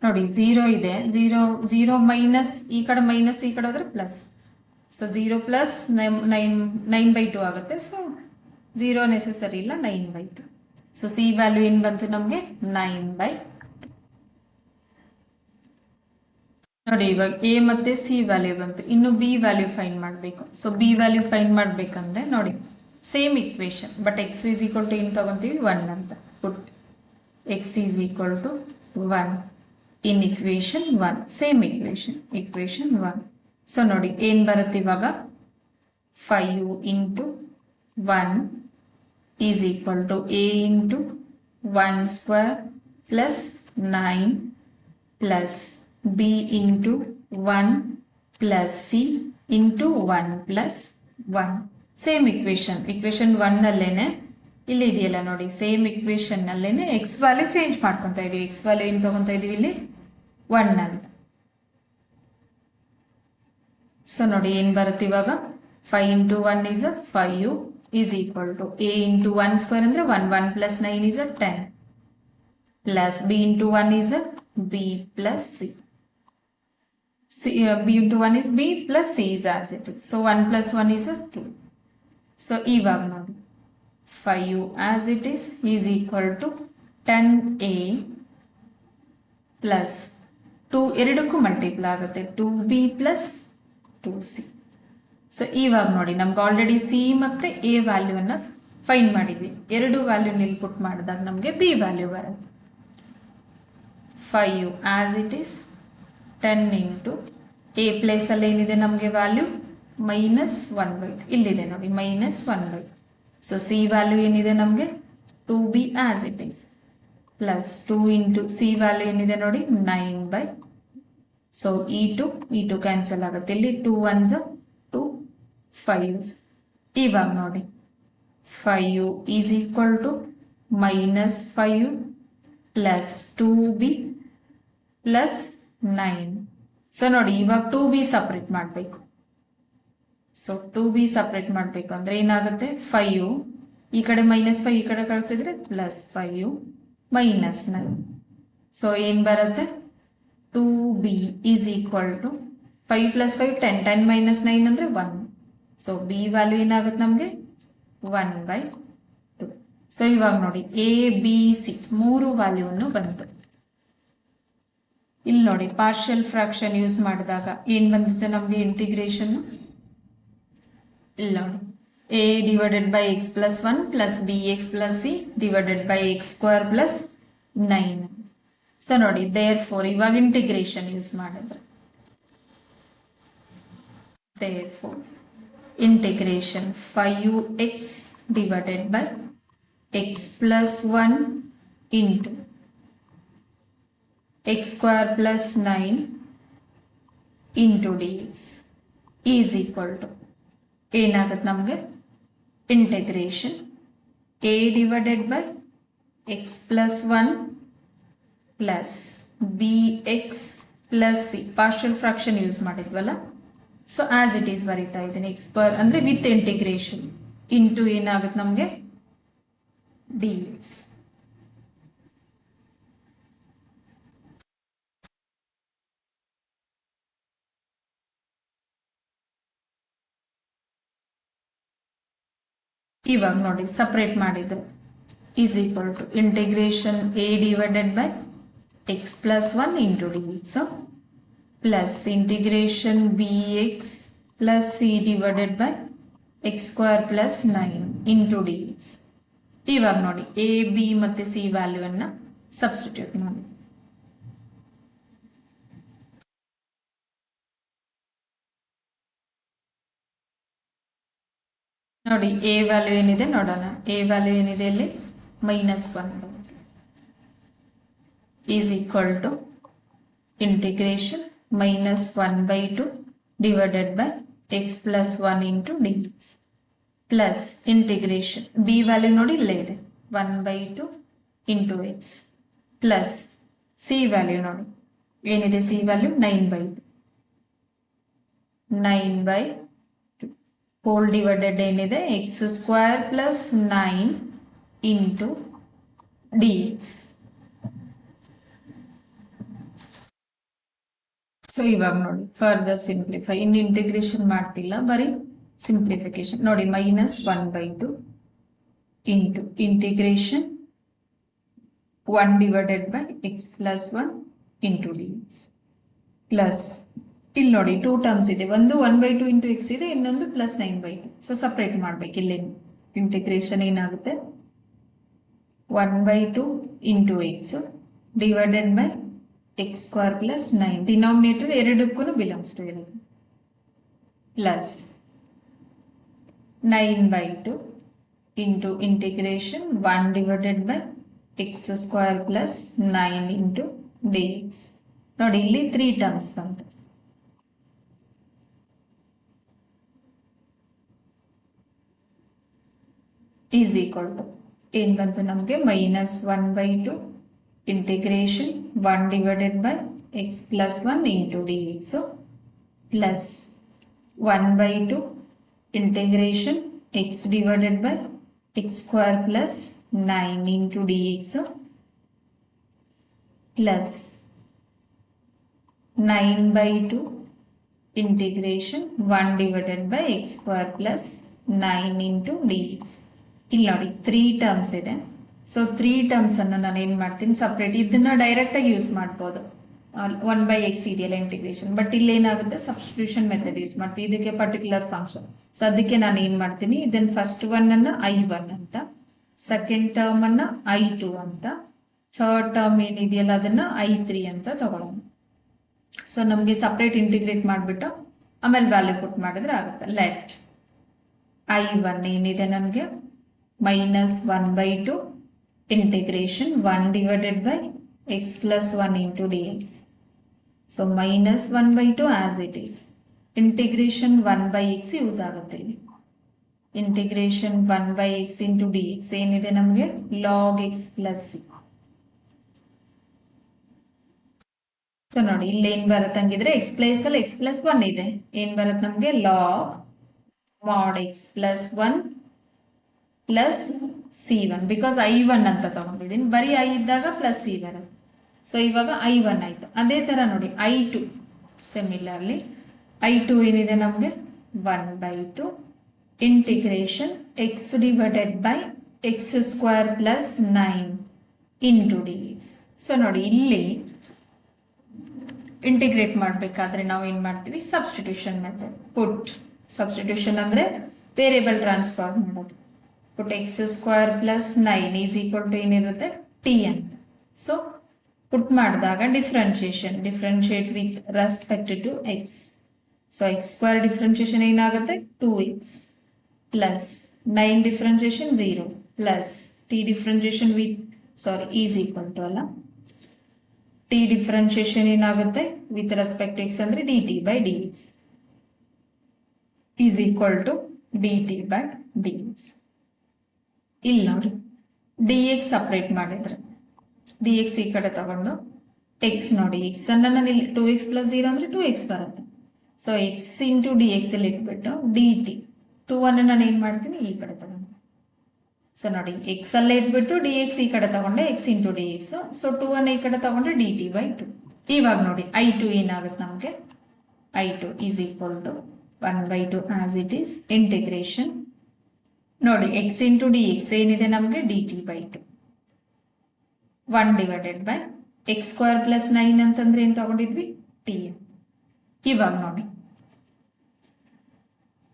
ನೋಡಿ 0 ಇದೆ, 0 ಮೈನಸ್ ಈ ಕಡೆ ಮೈನಸ್ ಈ ಕಡೆ ಹೋದ್ರೆ ಪ್ಲಸ್. ಸೊ 0 ಪ್ಲಸ್ 9/2 ಆಗುತ್ತೆ. ಸೊ 0 ನೆಸೆಸರಿ ಇಲ್ಲ, 9/2. ಸೊ ಸಿ ವ್ಯಾಲ್ಯೂ ಏನು ಬಂತು ನಮಗೆ 9/2. ನೋಡಿ ಇವಾಗ ಎ ಮತ್ತೆ ಸಿ ವ್ಯಾಲ್ಯೂ ಬಂತು, ಇನ್ನು ಬಿ ವ್ಯಾಲ್ಯೂ ಫೈಂಡ್ ಮಾಡಬೇಕು. ಸೊ ಬಿ ವ್ಯಾಲ್ಯೂ ಫೈಂಡ್ ಮಾಡಬೇಕಂದ್ರೆ ನೋಡಿ same equation, but x is equal to ಏನು ತಗೊಂತೀವಿ 1 ಅಂತ. Put X is equal to 1 in equation 1, same equation 1. So ನೋಡಿ ಏನು ಬರುತ್ತೆ ಇವಾಗ, 5 into 1 is equal to A into 1 square plus 9 plus b into 1 plus C into 1 plus 1. Same equation 1 ಅಲ್ಲೇನೆ ಇಲ್ಲಿ ಇದೆಯಲ್ಲ ನೋಡಿ, ಸೇಮ್ ಇಕ್ವೇಶನ್ ಅಲ್ಲೇನೆ ಎಕ್ಸ್ ವ್ಯಾಲ್ಯೂ ಚೇಂಜ್ ಮಾಡ್ಕೊತಾ ಇದೀವಿ. ಎಕ್ಸ್ ವ್ಯಾಲ್ಯೂ ಏನು ತಗೊಂತಾ ಇದೀವಿ ಇಲ್ಲಿ 1 ಅಂತ. ಸೊ ನೋಡಿ ಏನು ಬರುತ್ತೆ ಇವಾಗ, 5 into 1 is 5 is equal to A into 1 square ಅಂದರೆ 1 plus 9 is 10 plus b into 1 is b plus c. b into 1 is b plus c is as it is. So 1 plus 1 is 2. So ಇವಾಗ ನೋಡಿ 5 as it is equal to 10a plus 2 ಎರಡಕ್ಕೂ multiply ಆಗುತ್ತೆ 2b plus 2c. So ಇವಾಗ ನೋಡಿ ನಮ್ಗೆ already C ಮತ್ತೆ A ವ್ಯಾಲ್ಯೂವನ್ನು find ಮಾಡಿದ್ವಿ. ಎರಡು ವ್ಯಾಲ್ಯೂ ಇಲ್ಲಿ ಪುಟ್ ಮಾಡಿದಾಗ ನಮಗೆ ಬಿ ವ್ಯಾಲ್ಯೂ ಬರುತ್ತೆ. 5 as it is 10 into A ಪ್ಲೇಸಲ್ಲಿ ಏನಿದೆ ನಮಗೆ ವ್ಯಾಲ್ಯೂ -1/2 ಇಲ್ಲಿದೆ ನೋಡಿ -1/2. ಸೊ ಸಿ ವ್ಯಾಲ್ಯೂ ಏನಿದೆ ನಮಗೆ 2b as it is plus 2 into C value ಏನಿದೆ ನೋಡಿ 9 ಸೊ ಈ ಟು ಕ್ಯಾನ್ಸಲ್ ಆಗುತ್ತೆ. ಇಲ್ಲಿ 2 1s 2 5s. ಇವಾಗ ನೋಡಿ 5 is equal to -5 plus 2b plus 9. So ನೋಡಿ ಇವಾಗ 2b ಸಪ್ರೇಟ್ ಮಾಡಬೇಕು. ಸೊ 2b ಸಪ್ರೇಟ್ ಮಾಡಬೇಕು ಅಂದರೆ ಏನಾಗುತ್ತೆ, 5 ಈ ಕಡೆ -5 ಈ ಕಡೆ ಕಳಿಸಿದ್ರೆ +5 -9. ಸೊ ಏನು ಬರುತ್ತೆ, 2b ಈಸ್ ಈಕ್ವಲ್ ಟು 5 + 5 10 10 - 9 ಅಂದರೆ 1. ಸೊ b ವ್ಯಾಲ್ಯೂ ಏನಾಗುತ್ತೆ ನಮಗೆ 1/2. ಸೊ ಇವಾಗ ನೋಡಿ ಎ ಬಿ ಸಿ 3 ವ್ಯಾಲ್ಯೂವನ್ನು ಬಂತು. ಇಲ್ಲಿ ನೋಡಿ ಪಾರ್ಷಿಯಲ್ ಫ್ರಾಕ್ಷನ್ ಯೂಸ್ ಮಾಡಿದಾಗ ಏನು ಬಂದಿತ್ತು ನಮಗೆ ಇಂಟಿಗ್ರೇಷನ್. ಇಲ್ಲಿ ನೋಡಿ a divided by x + 1 plus bx + c divided by x² + 9. So ನೋಡಿ ದೇರ್ಫೋರ್ ಇವಾಗ ಇಂಟಿಗ್ರೇಷನ್ ಯೂಸ್ ಮಾಡಿದ್ರೆ therefore integration 5x divided by x + 1 into x² + 9 into dx is equal to ಏನಾಗುತ್ತೆ ನಮಗೆ integration a divided by x + 1 plus bx + c partial fraction use ಮಾಡಿದ್ವಲ್ಲ. So as it is ಬರೀತಾ ಇದ್ದೀನಿ x² ಅಂದರೆ with integration into ಏನಾಗುತ್ತೆ ನಮಗೆ dx. ಇವಾಗ ನೋಡಿ ಸಪ್ರೇಟ್ ಮಾಡಿದ್ರು is equal to integration a divided by x + 1 into dx plus integration bx + c divided by x² + 9 into dx. ಇವಾಗ ನೋಡಿ a b ಮತ್ತು c ವ್ಯಾಲ್ಯೂವನ್ನು ಸಬ್ಸ್ಟಿಟ್ಯೂಟ್ ಮಾಡಿ ನೋಡಿ a ವ್ಯಾಲ್ಯೂ ಏನಿದೆ ನೋಡೋಣ. a ವ್ಯಾಲ್ಯೂ ಏನಿದೆ ಇಲ್ಲಿ -1 is equal to integration -1/2 divided by x + 1 into dx plus integration b value ನೋಡಿ ಇಲ್ಲೇ ಇದೆ 1/2 into x plus c value ನೋಡಿ ಏನಿದೆ, c ವ್ಯಾಲ್ಯೂ 9/2 ಹೋಲ್ ಡಿವೈಡೆಡ್ ಏನಿದೆ x² + 9 ಇಂಟು dx. ಸೊ ಇವಾಗ ನೋಡಿ ಫರ್ದರ್ ಸಿಂಪ್ಲಿಫೈ, ಇನ್ನು ಇಂಟಿಗ್ರೇಷನ್ ಮಾಡ್ತಿಲ್ಲ, ಬರೀ ಸಿಂಪ್ಲಿಫಿಕೇಶನ್ ನೋಡಿ -1/2 into integration 1 divided by x + 1 into dx plus ಇಲ್ಲಿ ನೋಡಿ 2 ಟರ್ಮ್ಸ್ ಇದೆ, ಒಂದು 1/2 ಇಂಟು x ಇದೆ, ಇನ್ನೊಂದು +9/2. ಸೊ ಸಪ್ರೇಟ್ ಮಾಡ್ಬೇಕು. ಇಲ್ಲಿ ಇಂಟಿಗ್ರೇಷನ್ ಏನಾಗುತ್ತೆ 1/2 into x divided by x² + 9 denominator ಎರಡಕ್ಕೂ ಬಿಲಾಂಗ್ಸ್ ಟು ಇರೋದು plus 9/2 into integration 1 divided by x² + 9 into dx. ನೋಡಿ ಇಲ್ಲಿ 3 ಟರ್ಮ್ಸ್ ಬಂತು. ಈಸ್ ಈಕ್ವಲ್ ಟು ಏನು ಬಂತು ನಮಗೆ -1/2 integration 1 divided by x + 1 into dx plus 1/2 integration x divided by x² + 9 into dx plus 9/2 integration 1 divided by x² + 9 into dx. ಇಲ್ಲಿ ನೋಡಿ 3 terms ಇದೆ. So 3 terms ಅನ್ನು ನಾನು ಏನು ಮಾಡ್ತೀನಿ ಸಪ್ರೇಟ್, ಇದನ್ನ ಡೈರೆಕ್ಟಾಗಿ ಯೂಸ್ ಮಾಡ್ಬೋದು 1/x ಇದೆಯಲ್ಲ ಇಂಟಿಗ್ರೇಷನ್, ಬಟ್ ಇಲ್ಲಿ ಏನಾಗುತ್ತೆ ಸಬ್ಸ್ಟಿಟ್ಯೂಷನ್ ಮೆಥಡ್ ಯೂಸ್ ಮಾಡ್ತೀವಿ ಇದಕ್ಕೆ ಪರ್ಟಿಕ್ಯುಲರ್ ಫಂಕ್ಷನ್. ಸೊ ಅದಕ್ಕೆ ನಾನು ಏನು ಮಾಡ್ತೀನಿ, ಇದನ್ನು ಫಸ್ಟ್ ಒನ್ ಅನ್ನು I1 ಅಂತ, ಸೆಕೆಂಡ್ ಟರ್ಮ್ ಅನ್ನು I2 ಅಂತ, ಥರ್ಡ್ ಟರ್ಮ್ ಏನಿದೆಯಲ್ಲ ಅದನ್ನ I3 ಅಂತ ತಗೊಳ್ಳೋಣ. ಸೊ ನಮಗೆ ಸಪ್ರೇಟ್ ಇಂಟಿಗ್ರೇಟ್ ಮಾಡಿಬಿಟ್ಟು ಆಮೇಲೆ ವ್ಯಾಲ್ಯೂ ಪುಟ್ ಮಾಡಿದ್ರೆ ಆಗುತ್ತೆ. ಲೆಟ್ I1 ಏನಿದೆ ನನಗೆ -1/2 integration 1 divided by x plus 1 into dx. So minus 1 by 2 as it is. Integration 1 by x use ಆಗುತ್ತೆ ಇಲ್ಲಿ. Integration 1 by x into dx ಏನಿದೆ ನಮಗೆ log x plus c. So ನೋಡಿ ಇಲ್ಲಿ ಏನ್ ಬರುತ್ತೆ ಹಂಗಿದ್ರೆ x ಪ್ಲೇಸ್ ಅಲ್ಲಿ x plus 1 ಇದೆ. ಏನ್ ಬರುತ್ತೆ ನಮಗೆ log mod x plus 1 plus c1 because i1 ಅಂತ ತಗೊಂಡಿದ್ದೀನಿ. ಬರೀ i ಇದ್ದಾಗ ಪ್ಲಸ್ c ಬರುತ್ತೆ. ಸೊ ಇವಾಗ i1 ಆಯ್ತು. ಅದೇ ತರ ನೋಡಿ i2 ಸಿಮಿಲರ್ಲಿ i2 ಏನಿದೆ ನಮಗೆ 1 by 2 integration x divided by x square plus 9 into dx. So ನೋಡಿ ಇಲ್ಲಿ ಇಂಟಿಗ್ರೇಟ್ ಮಾಡಬೇಕಾದ್ರೆ ನಾವು ಏನು ಮಾಡ್ತೀವಿ, ಸಬ್ಸ್ಟಿಟ್ಯೂಷನ್ ಮೆಥಡ್. ಪುಟ್ ಸಬ್ಸ್ಟಿಟ್ಯೂಷನ್ ಅಂದರೆ ವೇರಿಯಬಲ್ ಟ್ರಾನ್ಸ್ಫಾರ್ಮ್ ಮಾಡೋದು. Put x square plus 9 is equal to ಏನಿರುತ್ತೆ ಟಿ ಅಂತ. ಸೊ ಪುಟ್ ಮಾಡಿದಾಗ differentiate with respect to x. So x square differentiation ಏನಾಗುತ್ತೆ 2x plus 9 differentiation 0 plus t differentiation with is equal to ಅಲ್ಲ, t differentiation ಏನಾಗುತ್ತೆ with respect x ಅಂದ್ರೆ d t by d x is equal to d t by d x. ಇಲ್ಲಿ ನೋಡಿ d x separate ಮಾಡಿದ್ರೆ d x ಈ ಕಡೆ ತಗೊಂಡು X ನೋಡಿ ಎಕ್ಸ್ ಅನ್ನ ನಾನು ಇಲ್ಲಿ 2x ಪ್ಲಸ್ 0 ಅಂದ್ರೆ 2x ಬರುತ್ತೆ. So X into d X ಅಲ್ಲಿ ಇಟ್ಬಿಟ್ಟು ಡಿ ಟಿ 2 ಅನ್ನು ನಾನು ಏನ್ ಮಾಡ್ತೀನಿ ಈ ಕಡೆ ತಗೊಂಡು. ಸೊ ನೋಡಿ ಎಕ್ಸ್ ಅಲ್ಲೇ ಇಟ್ಬಿಟ್ಟು ಡಿ ಎಕ್ಸ್ ಈ ಕಡೆ ತಗೊಂಡೆ X into d X. So 2 ಅನ್ನು ಈ ಕಡೆ ತಗೊಂಡ್ರೆ ಡಿ ಟಿ ಬೈ 2. ಇವಾಗ ನೋಡಿ i2 ಏನಾಗುತ್ತೆ ನಮಗೆ i2 is equal to 1 by 2 as it is integration ನೋಡಿ ಎಕ್ಸ್ ಇಂಟು ಡಿ ಎಕ್ಸ್ ಏನಿದೆ ನಮಗೆ d t by 2 1 divided by x square plus 9 ಅಂತಂದ್ರೆ ಏನ್ ತಗೊಂಡಿದ್ವಿ ಟಿ. ಇವಾಗ ನೋಡಿ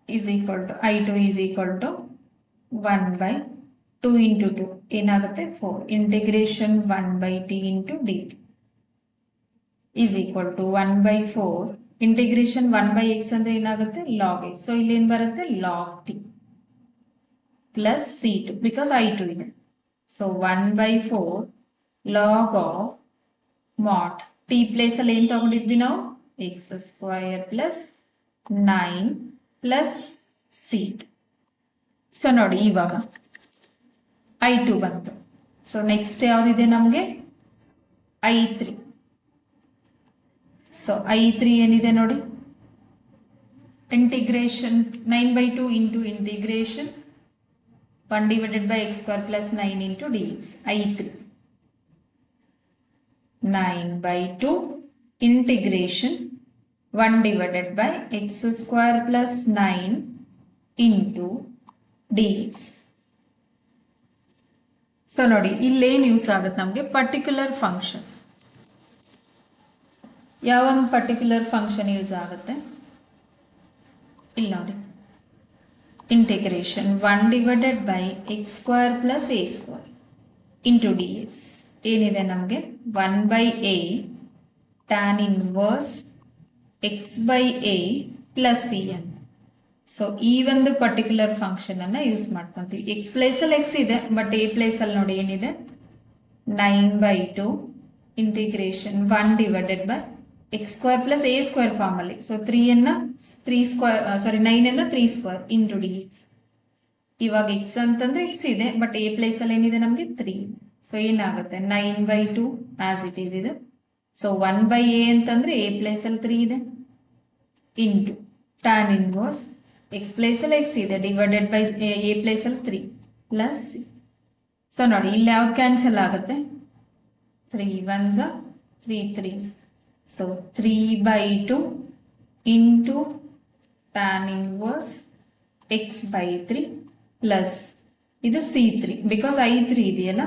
is equal to i2 is equal to 1 by 2 into 2 ಏನಾಗುತ್ತೆ 4 integration 1 by t into dt is equal to 1 by 4 integration 1 by x ಅಂದ್ರೆ ಏನಾಗುತ್ತೆ log x. ಸೊ ಇಲ್ಲಿ ಏನ್ ಬರುತ್ತೆ log t plus c2 because i2 ಇದೆ. So 1 by 4 log of mod t place ಅಲ್ಲಿ ಏನ್ ತಗೊಂಡಿದ್ವಿ ನಾವು x square plus 9 plus c2. So ನೋಡಿ ಇವಾಗ i2 ಬಂತು. ಸೊ ನೆಕ್ಸ್ಟ್ ಯಾವ್ದಿದೆ ನಮಗೆ i3. ಸೊ i3 ಏನಿದೆ ನೋಡಿ integration 9 by 2 into integration 1 divided by x square plus 9 into d X. i3 9 by 2 integration 1 divided by x square plus 9 into dx. So ನೋಡಿ ಇಲ್ಲೇನ್ use ಆಗುತ್ತೆ ನಮಗೆ ಪರ್ಟಿಕ್ಯುಲರ್ ಫಂಕ್ಷನ್. ಯಾವೊಂದು particular function use ಆಗುತ್ತೆ ಇಲ್ಲಿ ನೋಡಿ integration 1 divided by x square plus a square into d x ಏನಿದೆ ನಮಗೆ 1 by a tan inverse X by A plus c ಅಂತ. ಸೊ ಈ ಒಂದು ಪರ್ಟಿಕ್ಯುಲರ್ ಫಂಕ್ಷನ್ ಅನ್ನ ಯೂಸ್ ಮಾಡ್ಕೊಂತೀವಿ. ಎಕ್ಸ್ ಪ್ಲೇಸ್ ಅಲ್ಲಿ ಎಕ್ಸ್ ಇದೆ ಬಟ್ ಎ ಪ್ಲೇಸ್ ಅಲ್ಲಿ ನೋಡಿ ಏನಿದೆ 9 by 2 integration 1 divided by x square plus a square form ಅಲ್ಲಿ. ಸೊ 9 ಅನ್ನ 3 ಸ್ಕ್ವೇರ್ ಇಂಟು ಡಿ ಎಕ್ಸ್. ಇವಾಗ ಎಕ್ಸ್ ಅಂತಂದ್ರೆ ಎಕ್ಸ್ ಇದೆ ಬಟ್ ಎ ಪ್ಲೇಸ್ ಅಲ್ಲಿ ಏನಿದೆ ನಮಗೆ 3. ಸೊ ಏನಾಗುತ್ತೆ 9 by 2 ಆಸ್ ಇಟ್ ಈಸ್ ಇದೆ. ಸೊ 1 by a ಅಂತಂದ್ರೆ ಎ ಪ್ಲೇಸ್ ಅಲ್ಲಿ 3 ಇದೆ into tan inverse X place ಅಲ್ಲಿ ಎಕ್ಸ್ ಇದೆ ಡಿವೈಡೆಡ್ ಬೈ ಎ ಪ್ಲೇಸ್ ಅಲ್ಲಿ 3 ಪ್ಲಸ್ ಸಿ. ಸೊ ನೋಡಿ ಇಲ್ಲಿ ಯಾವ್ದು ಕ್ಯಾನ್ಸಲ್ ಆಗುತ್ತೆ 3 1s 3 3s. So 3 by 2 into tan inverse X by 3 plus ಇದು c3 ಬಿಕಾಸ್ i3 ಇದೆಯಲ್ಲ.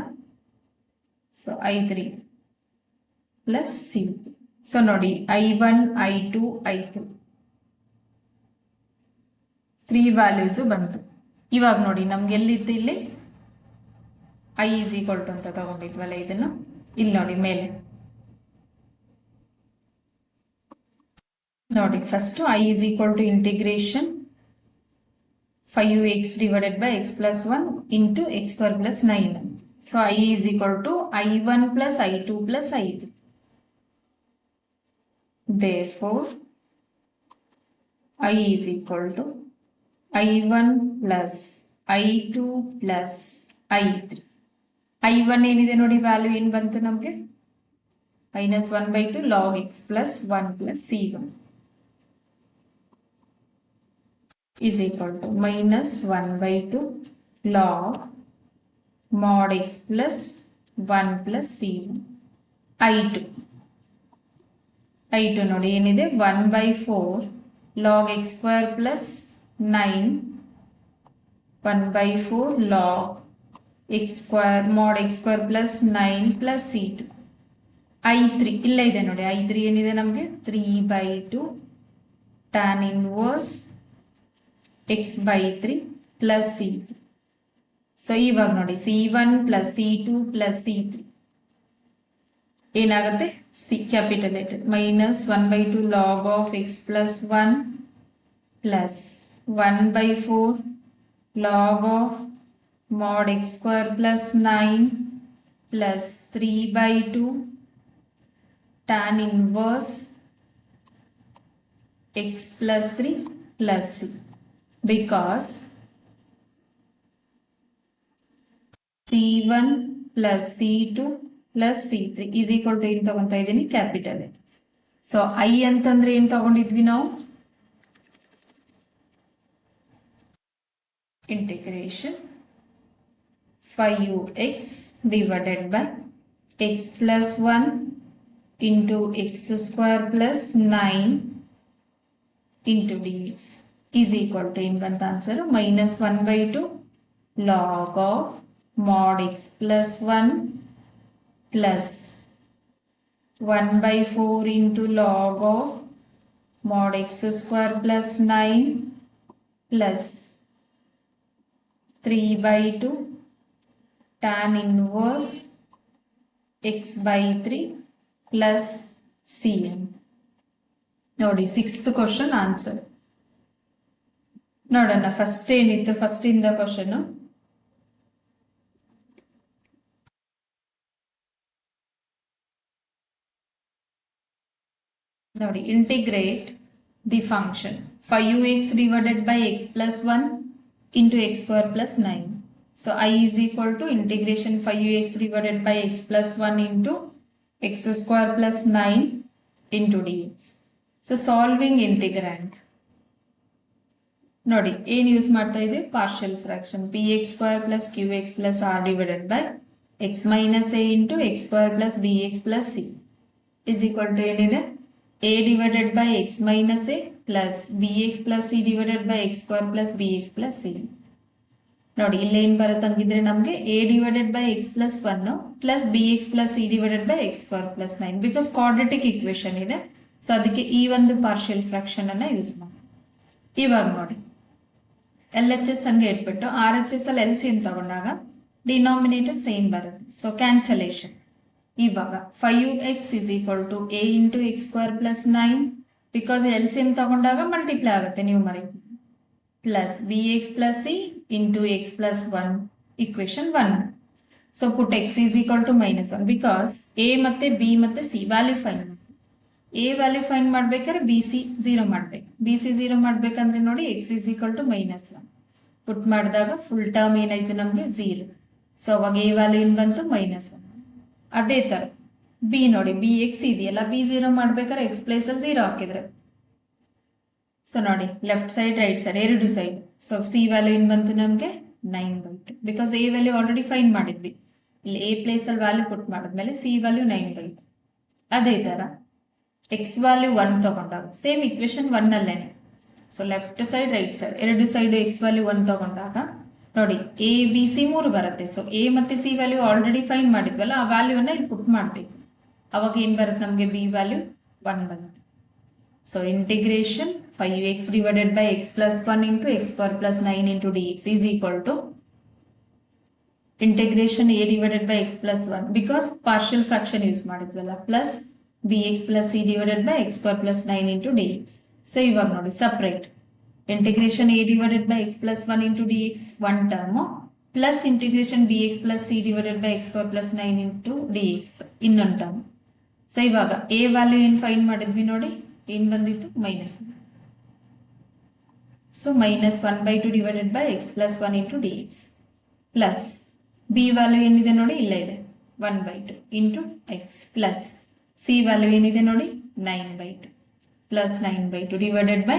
So i3 plus c3. So ನೋಡಿ i1 i2 i3 3 ವ್ಯಾಲ್ಯೂಸು ಬಂತು. ಇವಾಗ ನೋಡಿ ನಮ್ಗೆ ಎಲ್ಲಿತ್ತು ಇಲ್ಲಿ i ಈಸ್ ಈಕ್ವಲ್ ಟು ಅಂತ ತಗೊಂಡಿದ್ವಲ್ಲ ಇದನ್ನ ಇಲ್ಲಿ ನೋಡಿ ಮೇಲೆ ನೋಡಿ first i is equal to integration 5x divided by x plus 1 into X square plus 9 so I is equal to I1 plus I2 plus I3. Therefore, I is equal to I1 plus I2 plus I3. I1 ಏನಿದೆ ನೋಡಿ value ಏನು ಬಂತು ನಮಗೆ -1/2 log x plus 1 plus c1 is equal to -1/2 log mod x plus 1 plus c1. I2 ನೋಡಿ ಏನಿದೆ 1/4 log x square plus 9 1/4 log x square mod x square plus 9 plus c2. I3 ಇಲ್ಲ ಇದೆ ನೋಡಿ I3 ಏನಿದೆ ನಮಗೆ 3/2 tan inverse x by 3 plus c3. So ಇವಾಗ ನೋಡಿ c1 plus c2 plus c3 ಏನಾಗುತ್ತೆ C capital letter -1/2 log of x plus 1 plus 1/4 log of mod x square plus 9 plus 3/2 tan inverse x plus 3 plus c, because c1 plus c2 plus c3 is equal to ಏನು ತಗೊಂತಾ ಇದ್ದೀನಿ capital letters. So I ಅಂತಂದ್ರೆ ಏನು ತಗೊಂಡಿದ್ವಿ ನಾವು integration 5x divided by x plus 1 into x square plus 9 into dx is equal to ಏನು ಬಂತ answer -1/2 log of mod x plus 1 plus 1/4 into log of mod x square plus 9 plus 3/2 tan inverse x by 3 plus cn. ನೋಡಿ 6th question answer ನೋಡೋಣ. First ಏನಿತ್ತು, first ಇಂದ question ನೋಡಿ. Integrate the function 5x divided by x plus 1 into x square plus 9. So I is equal to integration 5x divided by x plus 1 into x square plus 9 into dx. So solving integrand ನೋಡಿ ಏನು use ಮಾಡ್ತಾ ಇದೆ, partial fraction px square plus qx plus r divided by x minus a into x square plus bx plus c is equal to ಏನಿದೆ a divided by x minus a plus bx plus c divided by x square plus bx plus c. ನೋಡಿ ಇಲ್ಲಿ ಏನು ಬರುತ್ತೆ ಹಂಗಿದ್ರೆ ನಮಗೆ a divided by x plus 1 plus bx plus c divided by x square plus 9 because quadratic equation ಇದೆ. So ಅದಕ್ಕೆ ಈ ಒಂದು ಪಾರ್ಷಿಯಲ್ ಫ್ರಾಕ್ಷನ್ ಅನ್ನ ಯೂಸ್ ಮಾಡಿ. ಇವಾಗ ನೋಡಿ LHS ಹಂಗೆ ಇಟ್ಬಿಟ್ಟು RHS ಅಲ್ಲಿ LCM ತಗೊಂಡಾಗ ಡಿನಾಮಿನೇಟರ್ ಸೇಮ್ ಬರುತ್ತೆ. So cancellation. ಇವಾಗ 5x is equal to a into x square plus 9 because LCM ತಗೊಂಡಾಗ ಮಲ್ಟಿಪ್ಲೈ ಆಗುತ್ತೆ numeric plus bx plus c into x plus 1 equation 1. So put x is equal to -1 because a ಮತ್ತೆ b ಮತ್ತೆ c value find ಮಾಡಿ. a value find ಮಾಡ್ಬೇಕಾದ್ರೆ bc 0 ಮಾಡ್ಬೇಕು. bc 0 ಮಾಡ್ಬೇಕಂದ್ರೆ ನೋಡಿ x is equal to -1 ಪುಟ್ ಮಾಡಿದಾಗ full term ಏನಾಯ್ತು ನಮಗೆ 0. ಸೊ ಅವಾಗ a ವ್ಯಾಲ್ಯೂ ಏನು ಬಂತು -1. ಅದೇ ತರ b ನೋಡಿ bx ಇದೆಯಲ್ಲ b 0 ಮಾಡ್ಬೇಕಾದ್ರೆ x ಪ್ಲೇಸ್ ಅಲ್ಲಿ 0 ಹಾಕಿದ್ರೆ ಸೊ ನೋಡಿ ಲೆಫ್ಟ್ ಸೈಡ್ ರೈಟ್ ಸೈಡ್ ಎರಡು ಸೈಡ್. ಸೊ ಸಿ ವ್ಯಾಲ್ಯೂ ಏನು ಬಂತು ನಮಗೆ 9/2 because A value already find ಮಾಡಿದ್ವಿ. ಇಲ್ಲಿ ಎ ಪ್ಲೇಸ್ ಅಲ್ಲಿ ವ್ಯಾಲ್ಯೂ ಪುಟ್ ಮಾಡಿದ್ಮೇಲೆ ಸಿ ವ್ಯಾಲ್ಯೂ 9/2. ಅದೇ ತರ ಎಕ್ಸ್ ವ್ಯಾಲ್ಯೂ 1 ತಗೊಂಡಾಗ ಸೇಮ್ ಇಕ್ವೇಶನ್ 1 ಅಲ್ಲೇನೆ. So left side right side ಎರಡು ಸೈಡ್ ಎಕ್ಸ್ ವ್ಯಾಲ್ಯೂ 1 ತಗೊಂಡಾಗ ನೋಡಿ ಎ ಬಿ ಸಿ 3 ಬರುತ್ತೆ. ಸೊ ಎ ಮತ್ತೆ ಸಿ ವ್ಯಾಲ್ಯೂ ಆಲ್ರೆಡಿ ಫೈಂಡ್ ಮಾಡಿದ್ವಲ್ಲ ಆ ವ್ಯಾಲ್ಯೂನ ಇಲ್ಲಿ ಪುಟ್ ಮಾಡಬೇಕು. ಅವಾಗ ಏನು ಬರುತ್ತೆ ನಮಗೆ ಬಿ ವ್ಯಾಲ್ಯೂ 1 ಬರುತ್ತೆ. So integration 5x divided by x plus 1 into x square plus 9 into dx is equal to integration a divided by x plus 1 because partial fraction use ಮಾಡಿದ್ವಲ್ಲ plus bx plus c divided by x square plus 9 into dx. So ಇವಾಗ ನೋಡಿ separate integration a divided by x plus 1 into dx one term plus integration B X plus c divided by x square plus 9 into d X ಇನ್ನೊಂದು term. So ಇವಾಗ A value ಏನು find ಮಾಡಿದ್ವಿ ನೋಡಿ, ಏನು ಬಂದಿತ್ತು minus. So minus 1/2 divided by X plus 1 into d X plus B value ಏನಿದೆ ನೋಡಿ ಇಲ್ಲೇ ಇದೆ 1/2 into X plus C value ಏನಿದೆ ನೋಡಿ 9/2 plus 9/2 divided by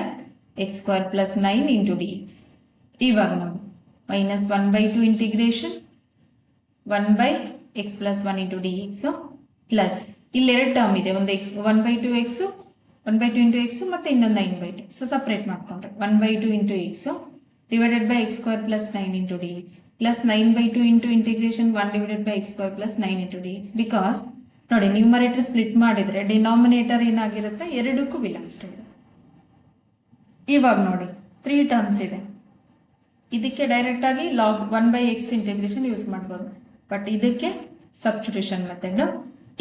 x square plus 9 into d x. ಇವಾಗ ನೋಡಿ minus 1/2 integration 1/x plus 1 into d X plus ಇಲ್ಲಿ ಎರಡು ಟರ್ಮ್ ಇದೆ, ಒಂದು 1/2 ಎಕ್ಸು 1/2 ಇಂಟು ಎಕ್ಸು ಮತ್ತು ಇನ್ನೊಂದು 9/2. ಸೊ ಸಪ್ರೇಟ್ ಮಾಡಿಕೊಂಡ್ರೆ 1/2 into x divided by x square plus 9 into d X plus 9/2 into integration 1 divided by x square plus 9 into d X. Because ನೋಡಿ numerator split ಮಾಡಿದರೆ denominator ಏನಾಗಿರುತ್ತೆ ಎರಡಕ್ಕೂ belongs to ಇದೆ. ಇವಾಗ ನೋಡಿ 3 ಟರ್ಮ್ಸ್ ಇದೆ, ಇದಕ್ಕೆ ಡೈರೆಕ್ಟ್ ಆಗಿ ಲಾಗ್ 1/x ಇಂಟಿಗ್ರೇಷನ್ ಯೂಸ್ ಮಾಡ್ಬೋದು. ಬಟ್ ಇದಕ್ಕೆ ಸಬ್ಸ್ಟಿಟ್ಯೂಷನ್ ಮೆಥಡ್.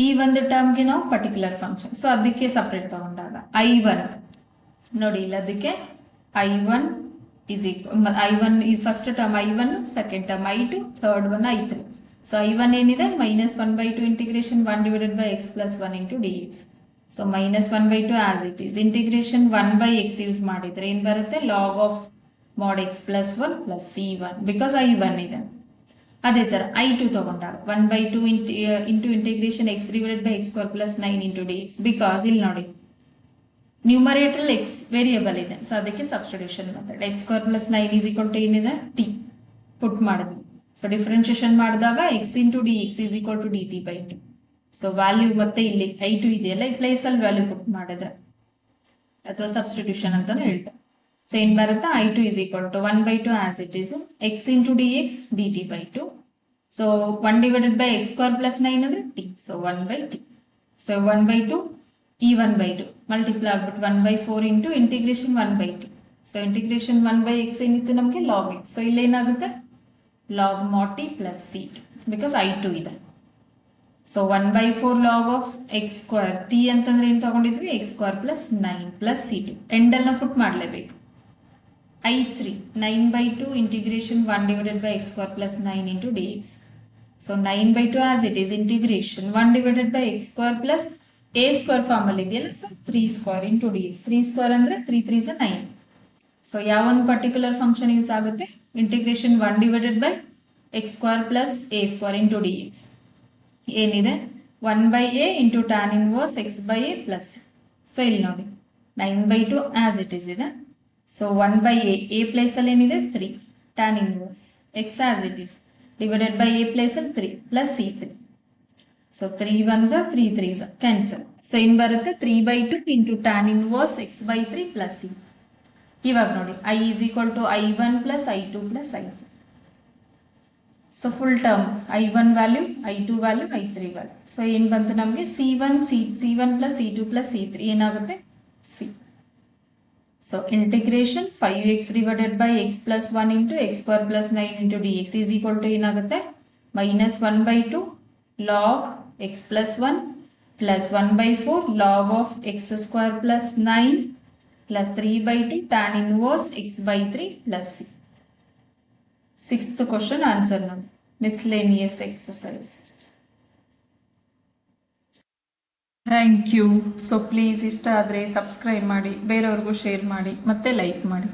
ಈ ಒಂದು ಟರ್ಮ್ಗೆ ನಾವು ಪರ್ಟಿಕ್ಯುಲರ್ ಫಂಕ್ಷನ್, ಸೊ ಅದಕ್ಕೆ ಸಪ್ರೇಟ್ ತಗೊಂಡಾಗ I1 ನೋಡಿ ಇಲ್ಲ, ಅದಕ್ಕೆ I1 is equal I1 ಈ first term I1, second term I2, third one I3. So I1 ಏನಿದೆ minus 1/2 integration 1 divided by X plus 1 into d X. So minus 1/2 as it is. Integration 1/x use ಮಾಡಿದ್ರೆ ಏನು ಬರುತ್ತೆ, log of mod x plus 1 plus C1 because I1 ಇದೆ. ಅದೇ ಥರ I2 ತಗೊಂಡಾಗ 1/2 into integration X divided by x square plus 9 into d X. Because ಇಲ್ಲಿ ನೋಡಿ numerator x variable ಇದೆ, ಸೊ ಅದಕ್ಕೆ substitution method. X square plus 9 is equal to ಏನಿದೆ t put ಮಾಡಿದ್ವಿ. ಸೊ ಡಿಫ್ರೆನ್ಷಿಯೇಷನ್ ಮಾಡಿದಾಗ x into d x is equal to d t by 2. So value ಮತ್ತೆ ಇಲ್ಲಿ I2 ಇದೆಯಲ್ಲ, ಈ ಪ್ಲೇಸಲ್ಲಿ ವ್ಯಾಲ್ಯೂ ಪುಟ್ ಮಾಡಿದ್ರೆ ಅಥವಾ ಸಬ್ಸ್ಟಿಟ್ಯೂಷನ್ ಅಂತಾನು ಹೇಳ್ತಾರೆ. ಸೊ ಏನು ಬರುತ್ತೆ, I2 is equal to 1/2 as it is x into dx dt by 2. So 1 divided by x square plus 9 ಅಂದರೆ t. So 1/t. ಸೊ 1/2 ಈ 1/2 ಮಲ್ಟಿಪ್ಲೈ ಆಗ್ಬಿಟ್ಟು 1/4 into integration 1/t. So integration 1/x ಏನಿತ್ತು ನಮಗೆ log x. So ಇಲ್ಲೇನಾಗುತ್ತೆ log mod t plus c because I2 ಇದೆ. ಸೊ 1/4 log of X square T ಅಂತಂದ್ರೆ ಏನು ತಗೊಂಡಿದ್ವಿ, X square plus 9 plus C2 ಎಂಡನ್ನು ಪುಟ್ ಮಾಡಲೇಬೇಕು. I3 9/2 integration 1 divided by x square plus 9 into dx. So 9/2 as it is integration 1 divided by x square plus a square form ಅಲ್ಲಿ ಇದೆಯಲ್ಲ, so 3 square into dx. 3 square ಅಂದ್ರೆ 3 3s 9. So ಯಾವ ಒಂದು particular function use ಆಗುತ್ತೆ, integration 1 divided by x square plus a square into dx. ಏನಿದೆ 1/a into tan inverse x by a plus. So ಇಲ್ಲಿ ನೋಡಿ 9/2 as it is ಇದೆ. So 1/a a place ಅಲ್ಲಿ ಏನಿದೆ 3 tan inverse x as it is divided by a place ಅಲ್ಲಿ 3 plus c3. So 3 1s 3 3s cancel. So ಏನು ಬರುತ್ತೆ 3/2 into tan inverse x by 3 plus c. ಇವಾಗ ನೋಡಿ I is equal to I1 plus I2 plus I3. So full term I1 value, I2 value, I3 value. So ಏನು ಬಂತು ನಮಗೆ C1 plus C2 plus C3 ಏನಾಗುತ್ತೆ c. So integration 5x divided by x plus 1 into x square plus 9 into dx is equal to ಏನಾಗುತ್ತೆ minus 1/2 log x plus 1 plus 1/4 log of x square plus 9 plus 3/2 tan inverse x by 3 plus c. Sixth question answer now. Miscellaneous exercise. Thank you. So please ಇಷ್ಟ ಆದರೆ subscribe ಮಾಡಿ, ಬೇರೆಯವ್ರಿಗೂ share ಮಾಡಿ, ಮತ್ತು like ಮಾಡಿ.